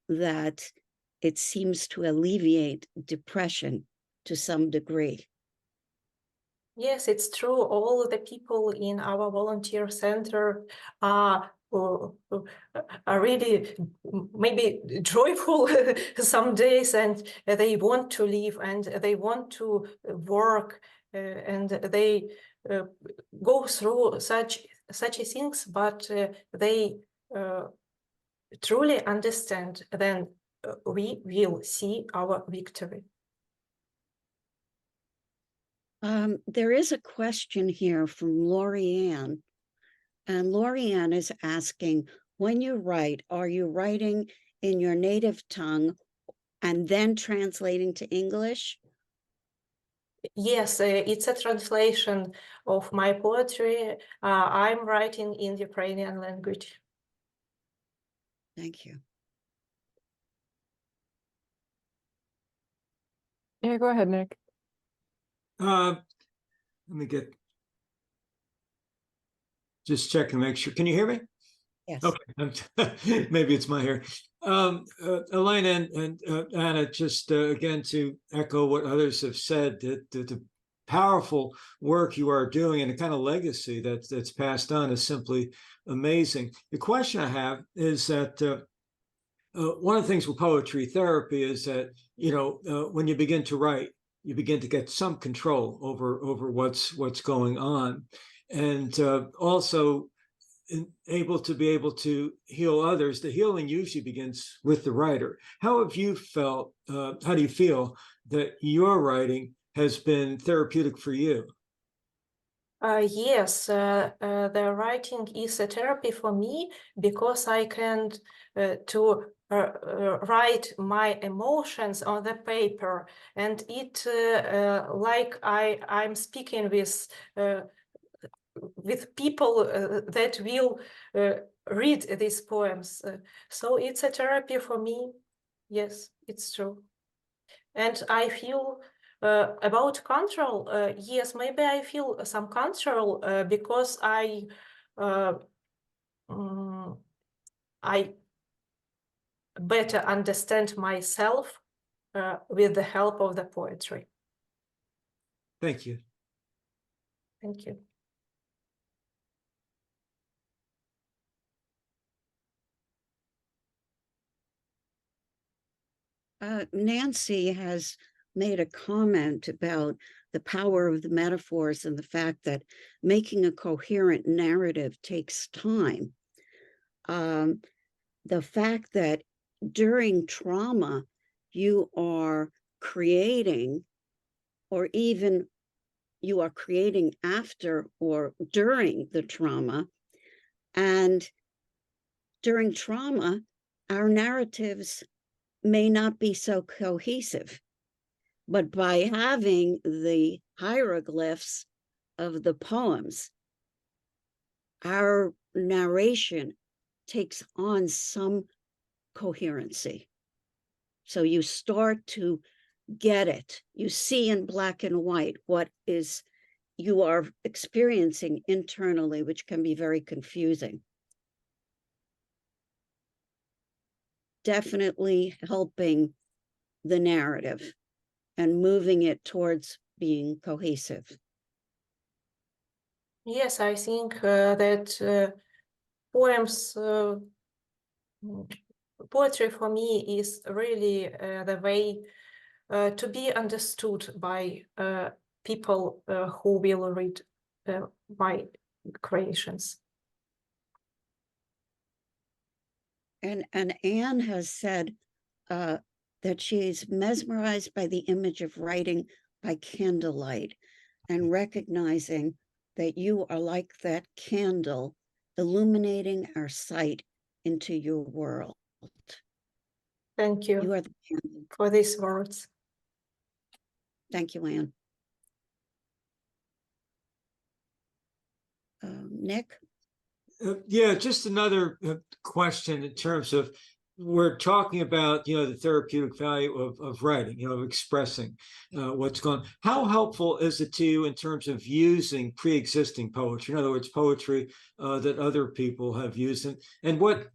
that it seems to alleviate depression to some degree. Yes, it's true. All the people in our volunteer center are really maybe joyful some days, and they want to live and they want to work, and they go through such things, but they truly understand. Then we will see our victory. There is a question here from Lorianne, and Lorianne is asking, when you write, are you writing in your native tongue and then translating to English? Yes, it's a translation of my poetry. I'm writing in Ukrainian language. Thank you. Yeah, go ahead, Nick. Let me just check and make sure. Can you hear me? Yes. Okay, maybe it's my hair. Elena and Anna, just again to echo what others have said, that the powerful work you are doing and the kind of legacy that's passed on is simply amazing. The question I have is that one of the things with poetry therapy is that, you know, when you begin to write, you begin to get some control over what's going on, and also able to heal others. The healing usually begins with the writer. How have you felt? How do you feel that your writing has been therapeutic for you? Yes, the writing is a therapy for me because I can to write my emotions on the paper, and it like I'm speaking with people that will read these poems. So it's a therapy for me. Yes, it's true. And I feel about control, yes, maybe I feel some control because I better understand myself with the help of the poetry. Thank you. Thank you. Nancy has made a comment about the power of the metaphors and the fact that making a coherent narrative takes time. The fact that during trauma, you are creating, or even you are creating after or during the trauma. And during trauma, our narratives may not be so cohesive, but by having the hieroglyphs of the poems, our narration takes on some coherency. So you start to get it. You see in black and white what is you are experiencing internally, which can be very confusing. Definitely helping the narrative and moving it towards being cohesive. Yes, I think that poems, poetry for me is really the way to be understood by people who will read my creations. And Anne has said that she is mesmerized by the image of writing by candlelight and recognizing that you are like that candle illuminating our sight into your world. Thank you, You are the candle. for these words. Thank you, Anne. Nick? Yeah, just another question in terms of, we're talking about, the therapeutic value of writing, of expressing what's going on. How helpful is it to you in terms of using pre-existing poetry? In other words, poetry that other people have used, and what,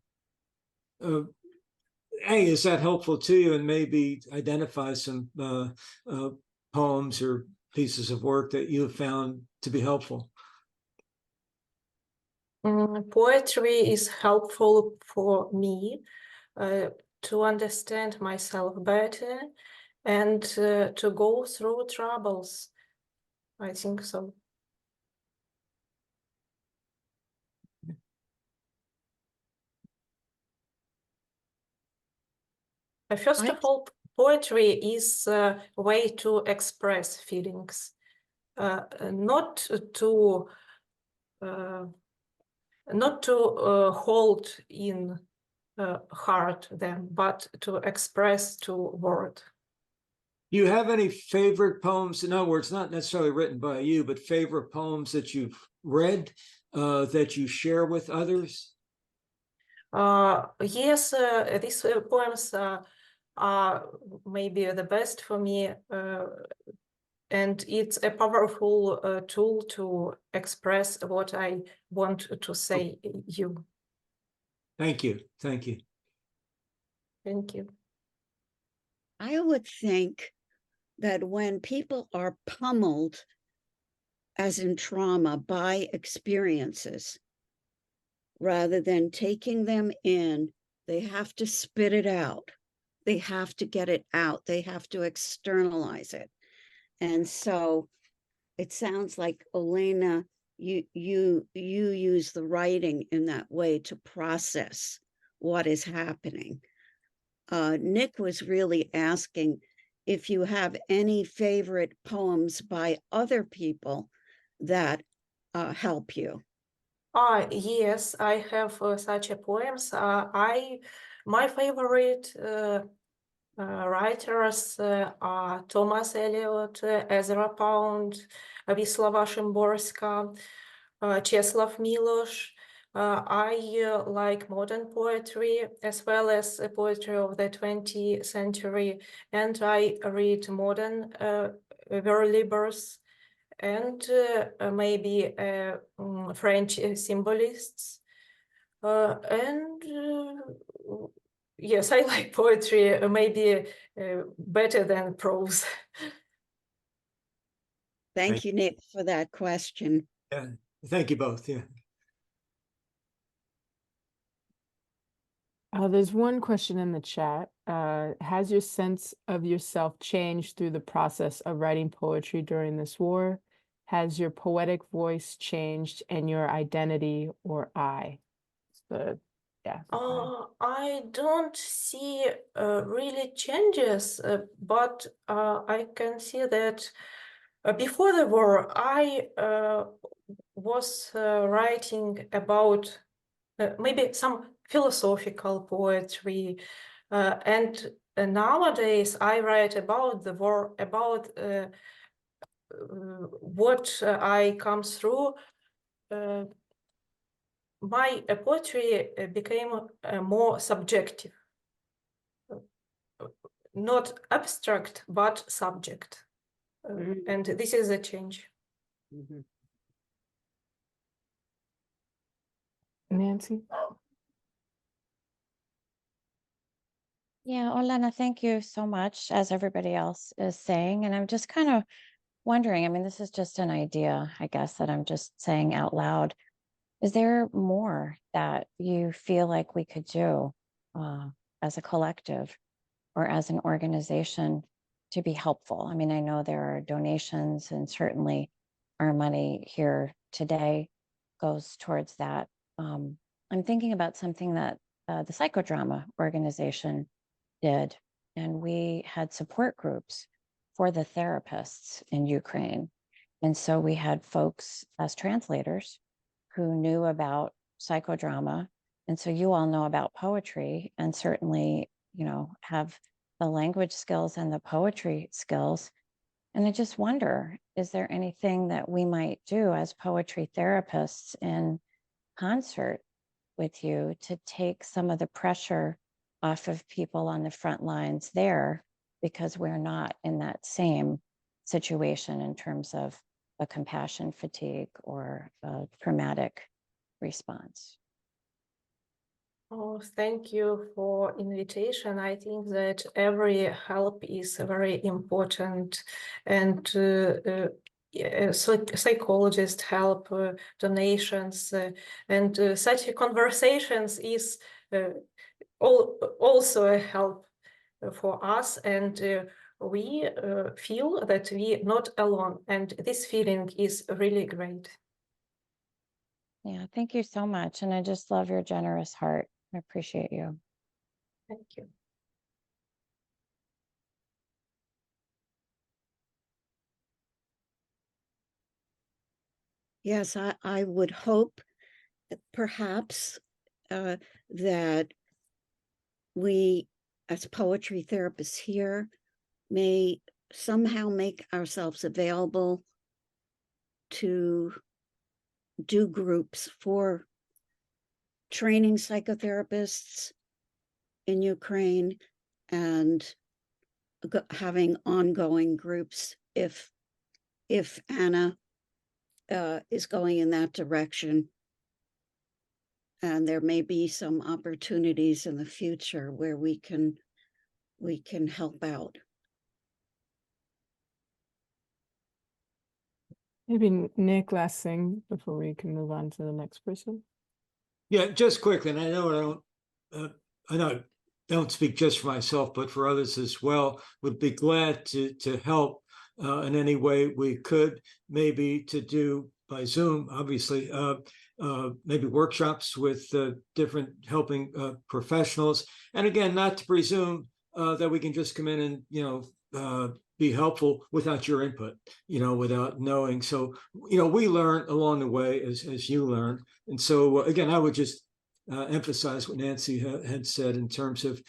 is that helpful to you, and maybe identify some poems or pieces of work that you have found to be helpful? Poetry is helpful for me to understand myself better and to go through troubles. I think so. First of all, poetry is a way to express feelings, not to hold in heart them, but to express to word. Do you have any favorite poems? In other words, not necessarily written by you, but favorite poems that you've read that you share with others? Yes, these poems are maybe the best for me, and it's a powerful tool to express what I want to say you. Thank you. Thank you. Thank you. I would think that when people are pummeled, as in trauma, by experiences, rather than taking them in, they have to spit it out. They have to get it out. They have to externalize it. And so it sounds like, Elena, you use the writing in that way to process what is happening. Nick was really asking if you have any favorite poems by other people that help you. Yes, I have such a poems. My favorite writers are Thomas Eliot, Ezra Pound, Wisława Szymborska, Czesław Miłosz. I like modern poetry as well as poetry of the 20th century, and I read modern vers-libres and maybe French symbolists. Yes, I like poetry, maybe better than prose. Thank you, Nick, for that question. Yeah, thank you both. Yeah. There's one question in the chat. Has your sense of yourself changed through the process of writing poetry during this war? Has your poetic voice changed and your identity or I? The I don't see really changes, but I can see that before the war, I was writing about maybe some philosophical poetry, and nowadays I write about the war, about what I come through. My poetry became more subjective, not abstract, but subject. And this is a change. Nancy? Yeah, Olena, thank you so much, as everybody else is saying. And I'm just kind of wondering, I mean, this is just an idea, I guess, that I'm just saying out loud. Is there more that you feel like we could do as a collective or as an organization to be helpful? I mean, I know there are donations, and certainly our money here today goes towards that. I'm thinking about something that the psychodrama organization did, and we had support groups for the therapists in Ukraine. And so we had folks as translators who knew about psychodrama. And so you all know about poetry, and certainly, you know, have the language skills and the poetry skills. And I just wonder, is there anything that we might do as poetry therapists in concert with you to take some of the pressure off of people on the front lines there, because we're not in that same situation in terms of a compassion fatigue or a traumatic response? Oh, thank you for invitation. I think that every help is very important, and psychologist help, donations, and such conversations is also a help for us, and we feel that we not alone, and this feeling is really great. Yeah, thank you so much. And I just love your generous heart. I appreciate you. Thank you. Yes, I would hope perhaps that we, as poetry therapists here, may somehow make ourselves available to do groups for training psychotherapists in Ukraine, and having ongoing groups if Anna is going in that direction. And there may be some opportunities in the future where we can help out. Maybe Nick, last thing before we can move on to the next person. Yeah, just quickly, and I know I don't speak just for myself, but for others as well. Would be glad to help in any way we could, maybe to do by Zoom, obviously, maybe workshops with different helping professionals. And again, not to presume that we can just come in and be helpful without your input, without knowing. So, we learn along the way as you learn. And so, again, I would just emphasize what Nancy had said in terms of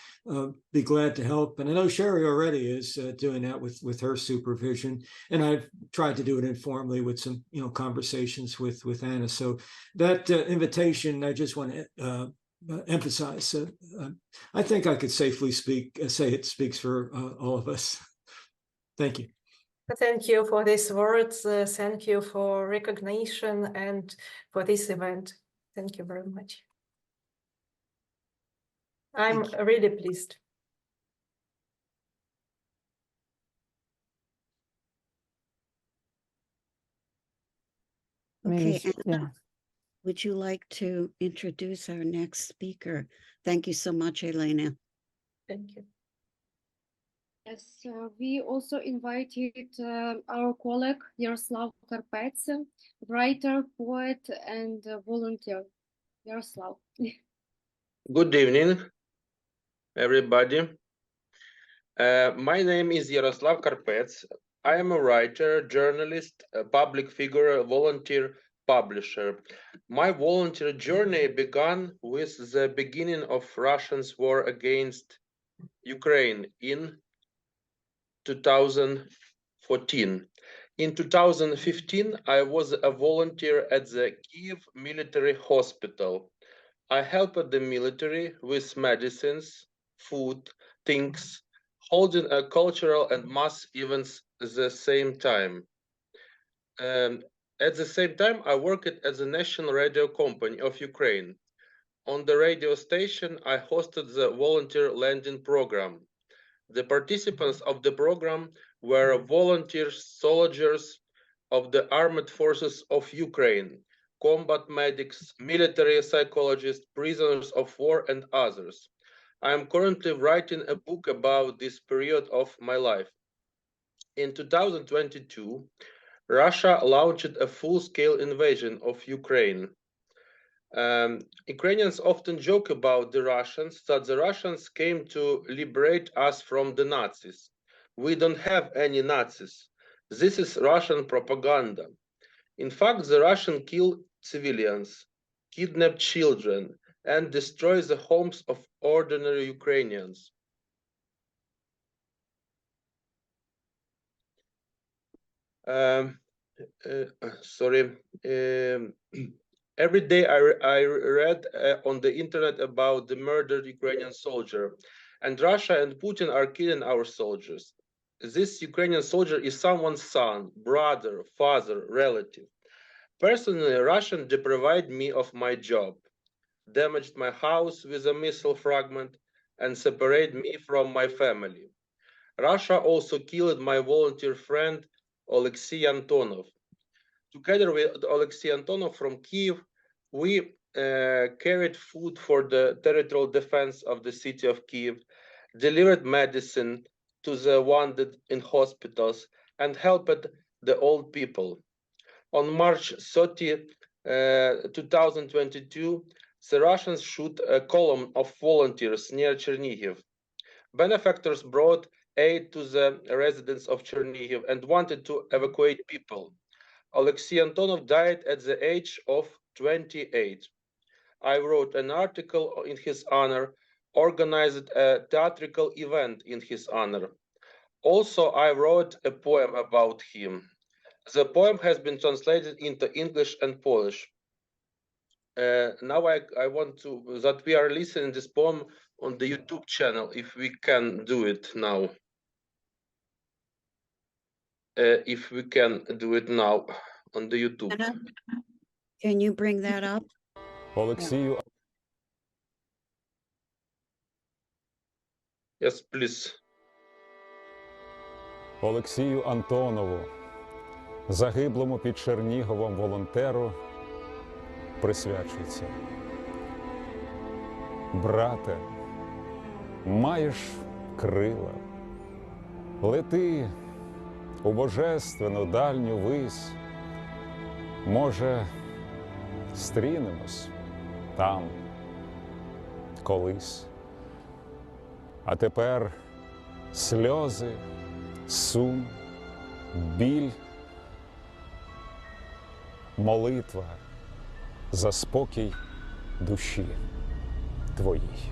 be glad to help. And I know Sherry already is doing that with her supervision. And I've tried to do it informally with some, conversations with Anna. So that invitation, I just want to emphasize. I think I could safely say it speaks for all of us. Thank you. Thank you for these words. Thank you for recognition and for this event. Thank you very much. I'm really pleased. Okay, yeah. would you like to introduce our next speaker? Thank you so much, Elena. Thank you. Yes, we also invited our colleague Yaroslav Karpets, writer, poet, and volunteer. Yaroslav. Good evening, everybody. My name is Yaroslav Karpets. I am a writer, journalist, a public figure, a volunteer publisher. My volunteer journey began with the beginning of Russia's war against Ukraine in 2014. In 2015, I was a volunteer at the Kiev Military Hospital. I helped the military with medicines, food, things, holding a cultural and mass events at the same time. At the same time, I worked at the National Radio Company of Ukraine. On the radio station, I hosted the volunteer landing program. The participants of the program were volunteer soldiers of the armed forces of Ukraine, combat medics, military psychologists, prisoners of war, and others. I am currently writing a book about this period of my life. In 2022, Russia launched a full-scale invasion of Ukraine. Ukrainians often joke about the Russians, that the Russians came to liberate us from the Nazis. We don't have any Nazis. This is Russian propaganda. In fact, the Russians kill civilians, kidnap children, and destroy the homes of ordinary Ukrainians. Every day I read on the internet about the murdered Ukrainian soldier, and Russia and Putin are killing our soldiers. This Ukrainian soldier is someone's son, brother, father, relative. Personally, Russian deprived me of my job, damaged my house with a missile fragment, and separated me from my family. Russia also killed my volunteer friend Alexei Antonov. Together with Alexei Antonov from Kiev, we carried food for the territorial defense of the city of Kiev, delivered medicine to the wounded in hospitals, and helped the old people. On March 30, 2022, the Russians shot a column of volunteers near Chernihiv. Benefactors brought aid to the residents of Chernihiv and wanted to evacuate people. Alexei Antonov died at the age of 28. I wrote an article in his honor, organized a theatrical event in his honor. Also, I wrote a poem about him. The poem has been translated into English and Polish. Now I want to that we are listening this poem on the YouTube channel, if we can do it now. If we can do it now on the YouTube. Anna, can you bring that up? Олексію, Yes, please. Олексію Антонову, загиблому під Черніговом волонтеру, присвячується. Брате, маєш крила, лети у божественну дальню вись. Може, стрінемось там колись. А тепер сльози, сум, біль, молитва за спокій душі твоїй.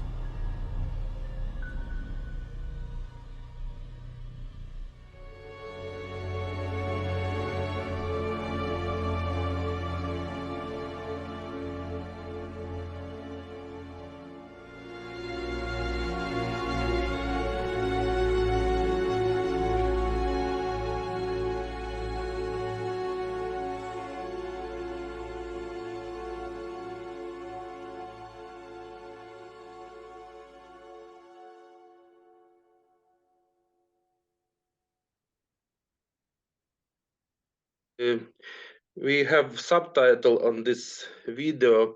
We have subtitle on this video.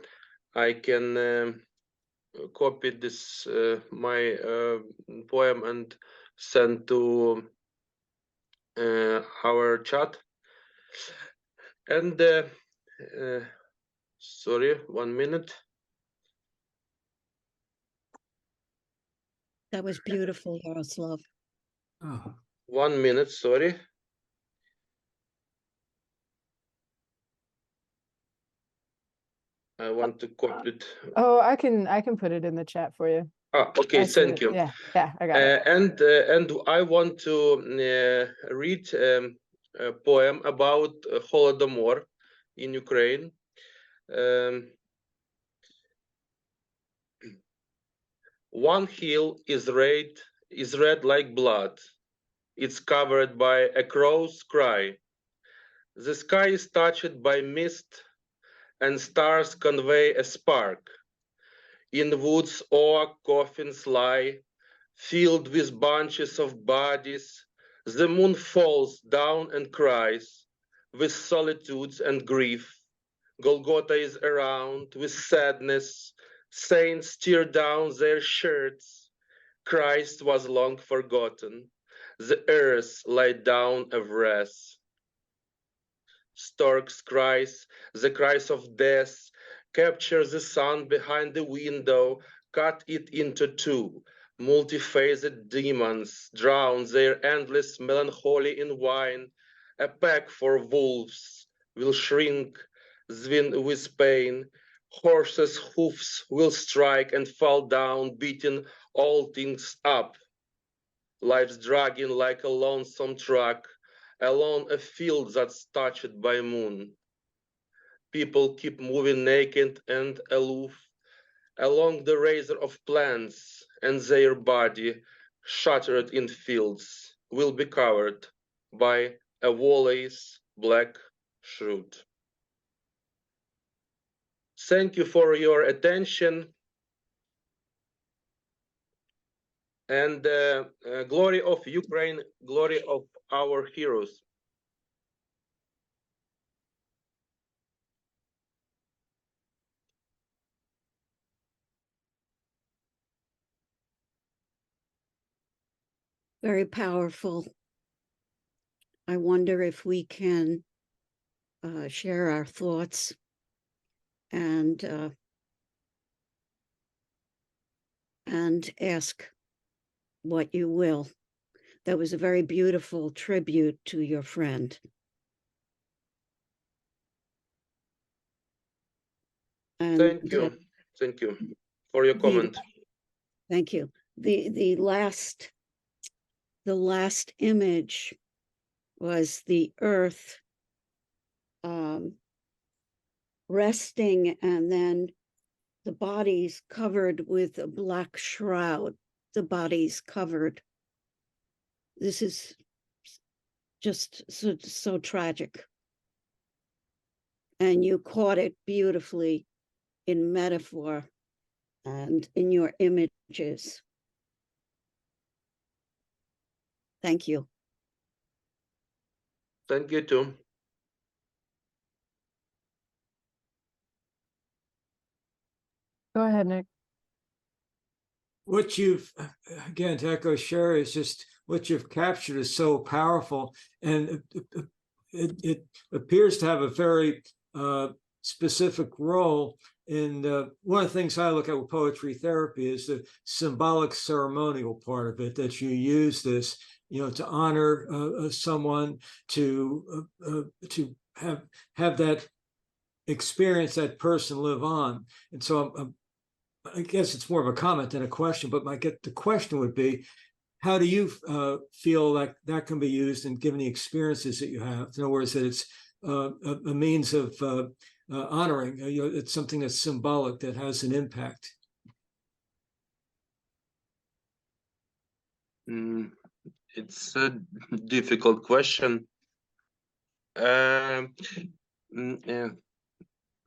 I can copy this my poem and send to our chat. And sorry, 1 minute. That was beautiful, Yaroslav. Oh. 1 minute, sorry. I want to copy it. Oh, I can put it in the chat for you. Ah, okay, I see thank it. you. Yeah, I got it. And I want to read a poem about Holodomor in Ukraine. One hill is red like blood. It's covered by a crow's cry. The sky is touched by mist, and stars convey a spark. In woods oak coffins lie, filled with bunches of bodies. The moon falls down and cries, with solitudes and grief. Golgotha is around with sadness. Saints tear down their shirts. Christ was long forgotten. The earth laid down of wrath. Stork's cries, the cries of death, capture the sun behind the window, cut it into two. Multi-phased demons drown their endless melancholy in wine. A pack for wolves will shrink, zwin with pain. Horses' hoofs will strike and fall down, beating all things up. Life's dragging like a lonesome truck along a field that's touched by moon. People keep moving naked and aloof along the razor of plants, and their body, shattered in fields, will be covered by a Wally's black shroud. Thank you for your attention. And glory of Ukraine, glory of our heroes. Very powerful. I wonder if we can share our thoughts and ask what you will. That was a very beautiful tribute to your friend. And, thank you for your comment. Thank you. The last image was the earth resting, and then the bodies covered with a black shroud. The bodies covered. This is just so tragic. And you caught it beautifully in metaphor and in your images. Thank you. Thank you too. Go ahead, Nick. What you've, again, to echo Sherry, is just what you've captured is so powerful, and it appears to have a very specific role in one of the things I look at with poetry therapy is the symbolic ceremonial part of it, that you use this, to honor someone, to have that experience, that person live on. And so I guess it's more of a comment than a question, but the question would be, how do you feel like that can be used and given the experiences that you have? In other words, that it's a means of honoring, it's something that's symbolic, that has an impact. It's a difficult question.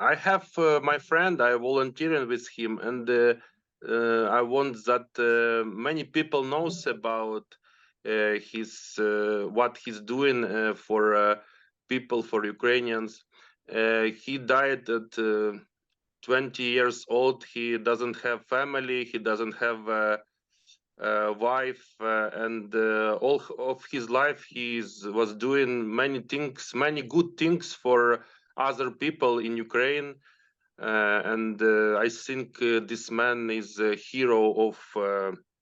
I have my friend, I volunteering with him, and I want that many people knows about his what he's doing for people, for Ukrainians. He died at 20 years old. He doesn't have family. He doesn't have a wife, and all of his life was doing many things, many good things for other people in Ukraine. And I think this man is a hero of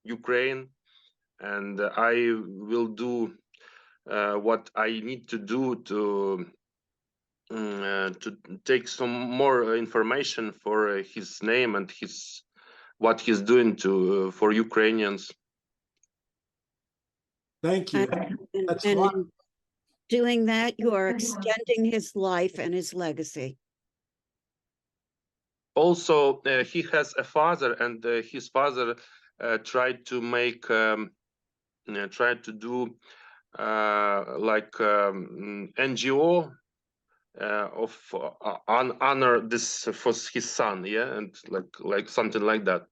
Ukraine, and I will do what I need to do to take some more information for his name and what he's doing for Ukrainians. Thank you. And That's in wonderful. doing that, you are extending his life and his legacy. Also, he has a father, and his father tried to make, tried to do like NGO of honor this for his son, yeah, and like something like that.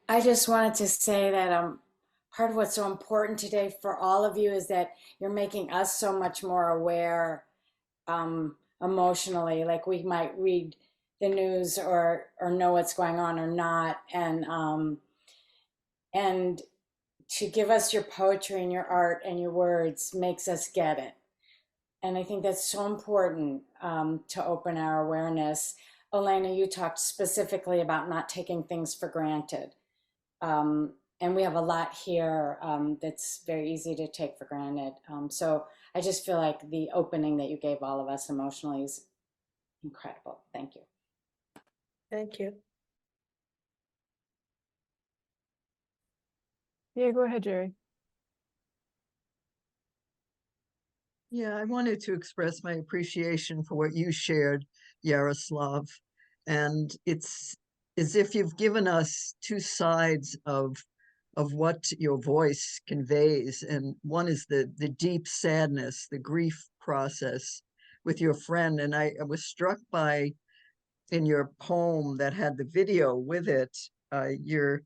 I just wanted to say that part of what's so important today for all of you is that you're making us so much more aware emotionally. Like we might read the news or know what's going on or not, and to give us your poetry and your art and your words makes us get it. And I think that's so important to open our awareness. Elena, you talked specifically about not taking things for granted. And we have a lot here that's very easy to take for granted. So I just feel like the opening that you gave all of us emotionally is incredible. Thank you. Thank you. Yeah, go ahead, Jerry. Yeah, I wanted to express my appreciation for what you shared, Yaroslav. And it's as if you've given us two sides of what your voice conveys. And one is the deep sadness, the grief process with your friend. And I was struck by, in your poem that had the video with it, the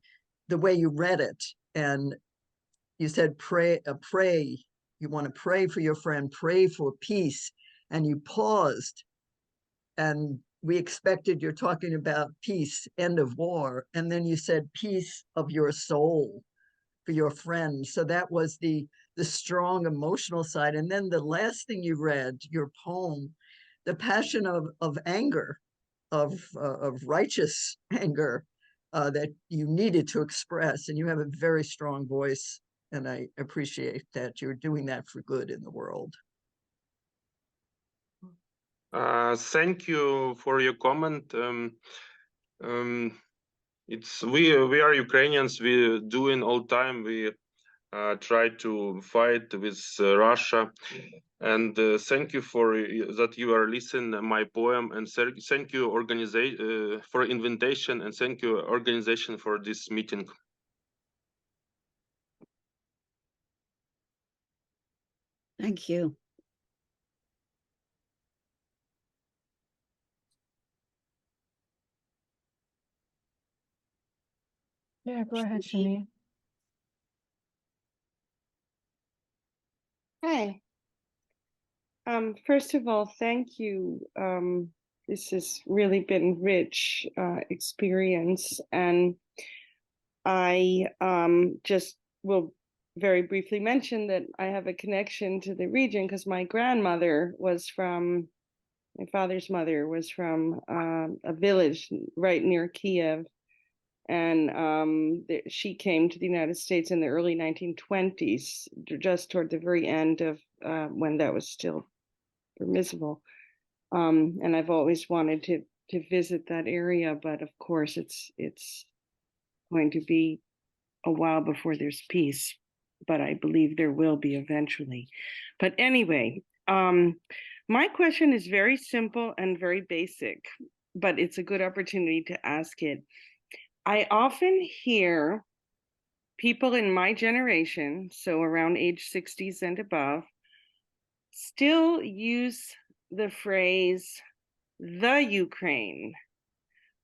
way you read it. And you said pray, you want to pray for your friend, pray for peace. And you paused, and we expected you're talking about peace, end of war. And then you said peace of your soul for your friend. So that was the strong emotional side. And then the last thing you read, your poem, the passion of anger, of righteous anger that you needed to express. And you have a very strong voice. And I appreciate that you're doing that for good in the world. Thank you for your comment. It's we are Ukrainians. We doing all time. We try to fight with Russia, and thank you for that you are listening my poem, and thank you organization for invitation, and thank you organization for this meeting. Thank you. Yeah, go ahead, Shani. Hi. First of all, thank you. This has really been rich experience, and I just will very briefly mention that I have a connection to the region because my grandmother was from, my father's mother was from a village right near Kiev, and she came to the United States in the early 1920s, just toward the very end of when that was still permissible. And I've always wanted to visit that area, but of course it's going to be a while before there's peace, but I believe there will be eventually. But anyway, my question is very simple and very basic, but it's a good opportunity to ask it. I often hear people in my generation, so around age 60s and above, still use the phrase the Ukraine,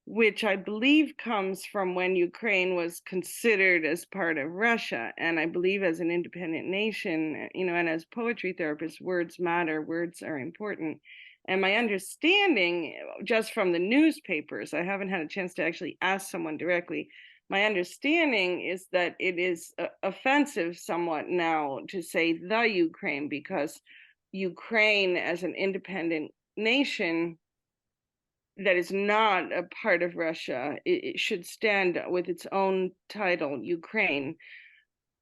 which I believe comes from when Ukraine was considered as part of Russia. And I believe as an independent nation, you know, and as poetry therapists, words matter, words are important. And my understanding, just from the newspapers, I haven't had a chance to actually ask someone directly. My understanding is that it is offensive somewhat now to say the Ukraine, because Ukraine as an independent nation that is not a part of Russia, it should stand with its own title, Ukraine.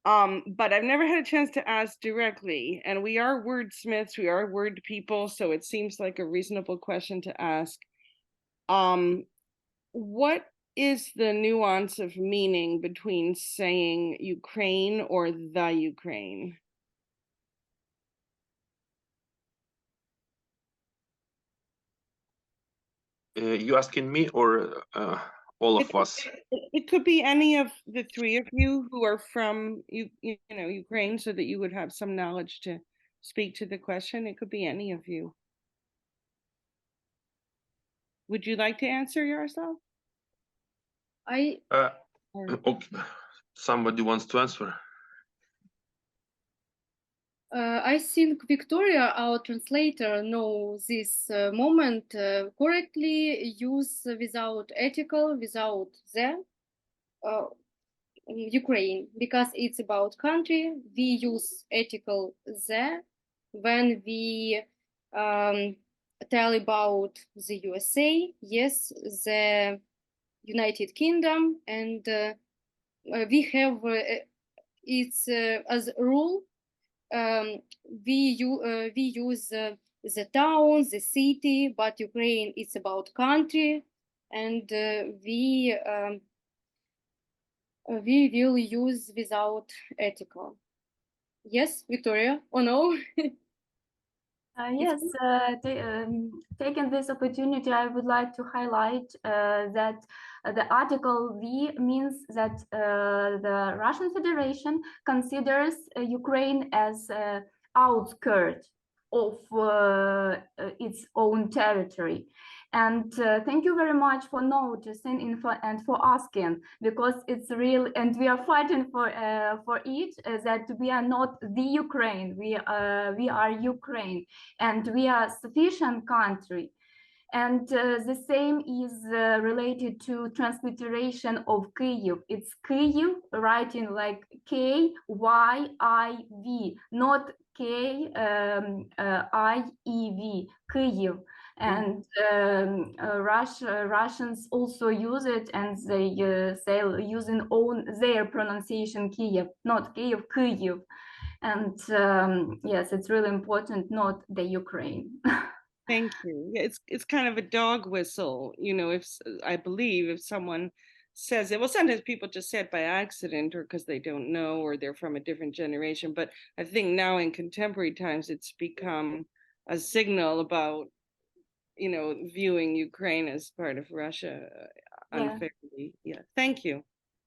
But I've never had a chance to ask directly, and we are wordsmiths, we are word people, so it seems like a reasonable question to ask. What is the nuance of meaning between saying Ukraine or the Ukraine? You asking me or all of us? It could be any of the three of you who are from you know, Ukraine, so that you would have some knowledge to speak to the question. It could be any of you. Would you like to answer, Yaroslav? Okay. Somebody wants to answer. I think Victoria, our translator, knows this moment correctly. Use without ethical, without the Ukraine, because it's about country. We use ethical the when we tell about the USA. Yes, the United Kingdom, and we have it's as a rule. We use the town, the city, but Ukraine it's about country, and we will use without ethical. Yes, Victoria, or no? Yes, taking this opportunity, I would like to highlight that the article V means that the Russian Federation considers Ukraine as outskirt of its own territory. And thank you very much for noticing and for asking, because it's real, and we are fighting for it, that we are not the Ukraine, we are Ukraine, and we are sufficient country. And the same is related to transliteration of Kyiv. It's Kyiv, writing like K-Y-I-V, not K-I-E-V, Kyiv. And Russians also use it, and they say using their pronunciation Kiev, not Kyiv, Kyiv. And yes, it's really important, not the Ukraine. Thank you. Yeah, it's kind of a dog whistle, you know, if I believe if someone says it, well, sometimes people just say it by accident or because they don't know or they're from a different generation. But I think now in contemporary times, it's become a signal about, you know, viewing Ukraine as part of Russia unfairly. Yeah, thank you.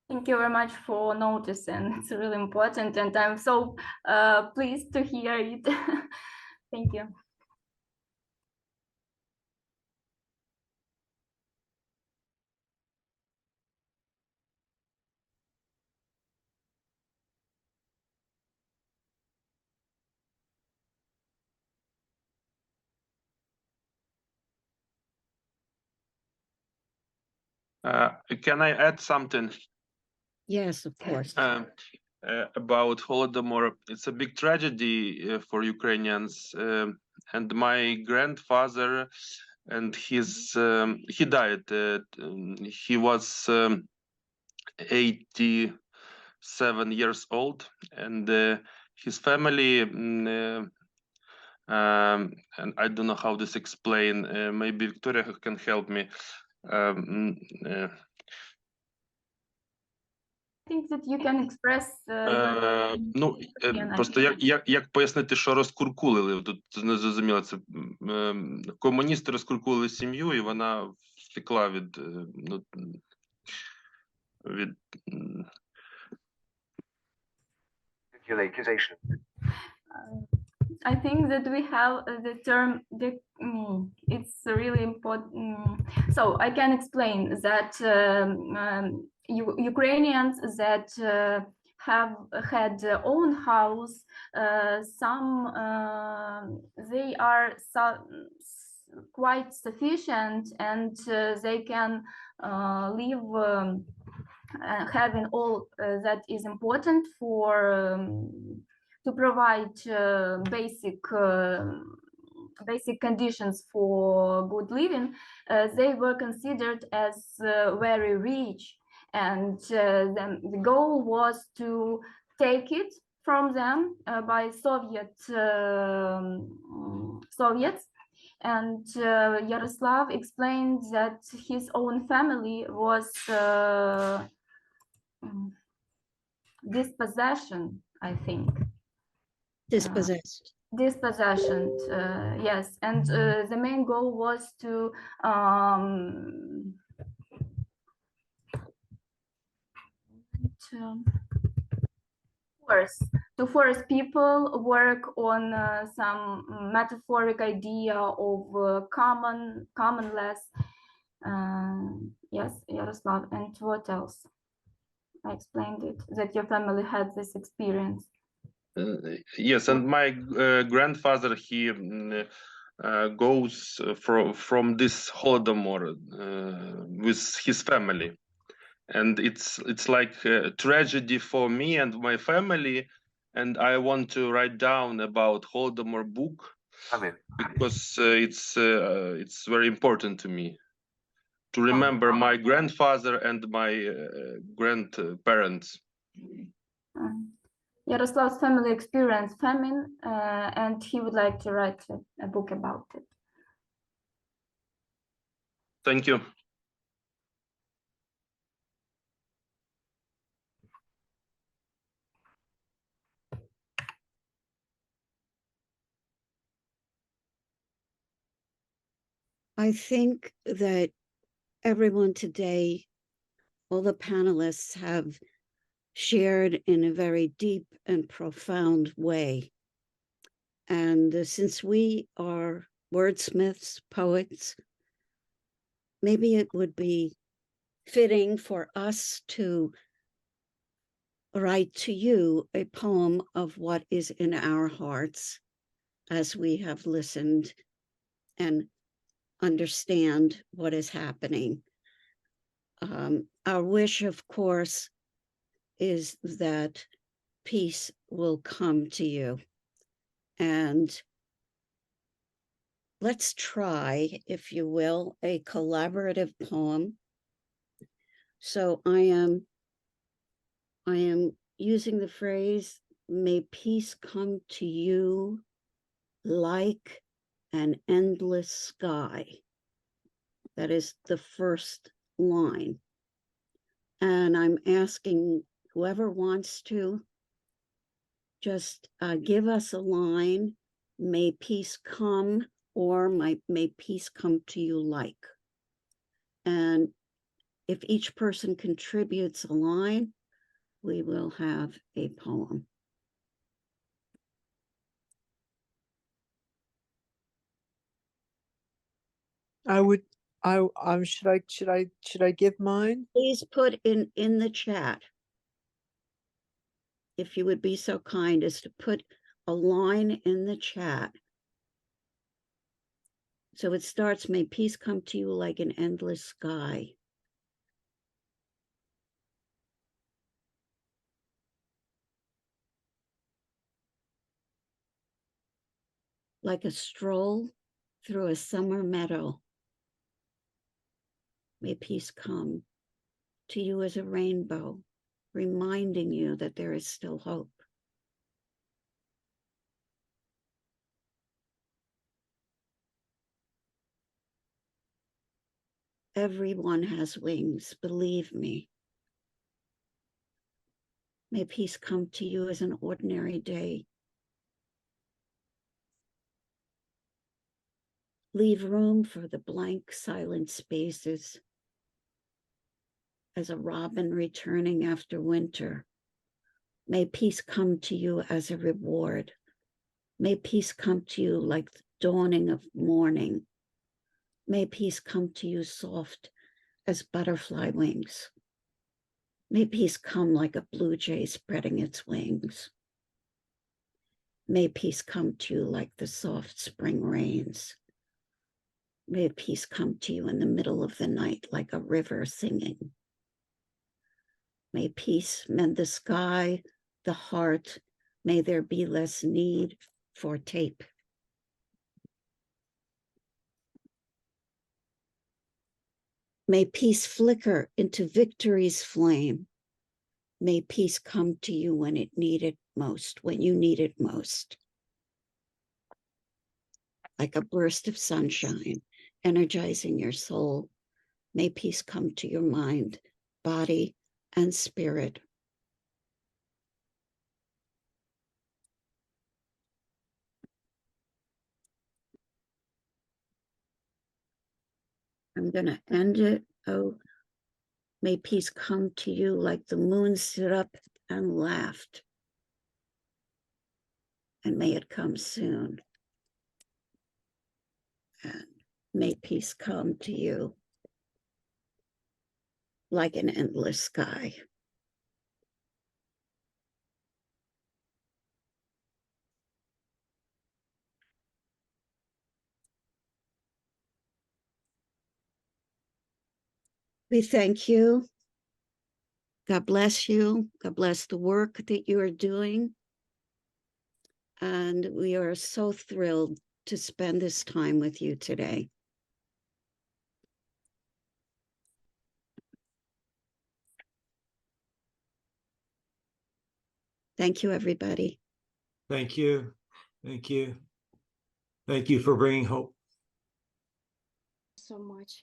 Thank you very much for noticing. It's really important, and I'm so pleased to hear it. Thank you. Can I add something? Yes, of course. About Holodomor. It's a big tragedy for Ukrainians, and my grandfather and his he died. He was 87 years old, and his family. And I don't know how this explain. Maybe Victoria can help me. I think that you can express Ну, просто як пояснити, що розкуркулили? Тут не зрозуміло. Це комуністи розкуркулили сім'ю, і вона втекла від I think that we have the term, it's really important. So I can explain that Ukrainians that have had their own house, some they are quite sufficient, and they can live having all that is important for to provide basic conditions for good living. They were considered as very rich, and the goal was to take it from them by Soviets. And Yaroslav explained that his own family was dispossession, I think. Dispossessed. Dispossession, yes. And the main goal was to force people work on some metaphoric idea of commonless. Yes, Yaroslav. And what else? I explained it, that your family had this experience. Yes, and my grandfather, he goes from this Holodomor with his family, and it's like a tragedy for me and my family, and I want to write down about Holodomor book because it's very important to me to remember my grandfather and my grandparents. Yaroslav's family experienced famine, and he would like to write a book about it. Thank you. I think that everyone today, all the panelists have shared in a very deep and profound way. And since we are wordsmiths, poets, maybe it would be fitting for us to write to you a poem of what is in our hearts as we have listened and understand what is happening. Our wish, of course, is that peace will come to you. And let's try, if you will, a collaborative poem. So I am using the phrase, may peace come to you like an endless sky. That is the first line. And I'm asking whoever wants to just give us a line, may peace come, or may peace come to you like. And if each person contributes a line, we will have a poem. Should I give mine? Please put in the chat, if you would be so kind as to put a line in the chat. So it starts, may peace come to you like an endless sky. Like a stroll through a summer meadow. May peace come to you as a rainbow, reminding you that there is still hope. Everyone has wings, believe me. May peace come to you as an ordinary day. Leave room for the blank, silent spaces. As a robin returning after winter, may peace come to you as a reward May peace come to you like the dawning of morning. May peace come to you soft as butterfly wings. May peace come like a blue jay spreading its wings. May peace come to you like the soft spring rains. May peace come to you in the middle of the night like a river singing. May peace mend the sky, the heart. May there be less need for tape. May peace flicker into victory's flame. May peace come to you when it needed most, when you need it most. Like a burst of sunshine, energizing your soul. May peace come to your mind, body, and spirit. I'm going to end it. Oh, may peace come to you like the moon stood up and laughed. And may it come soon. And may peace come to you like an endless sky. We thank you. God bless you. God bless the work that you are doing. And we are so thrilled to spend this time with you today. Thank you, everybody. Thank you. Thank you. Thank you for bringing hope. So much.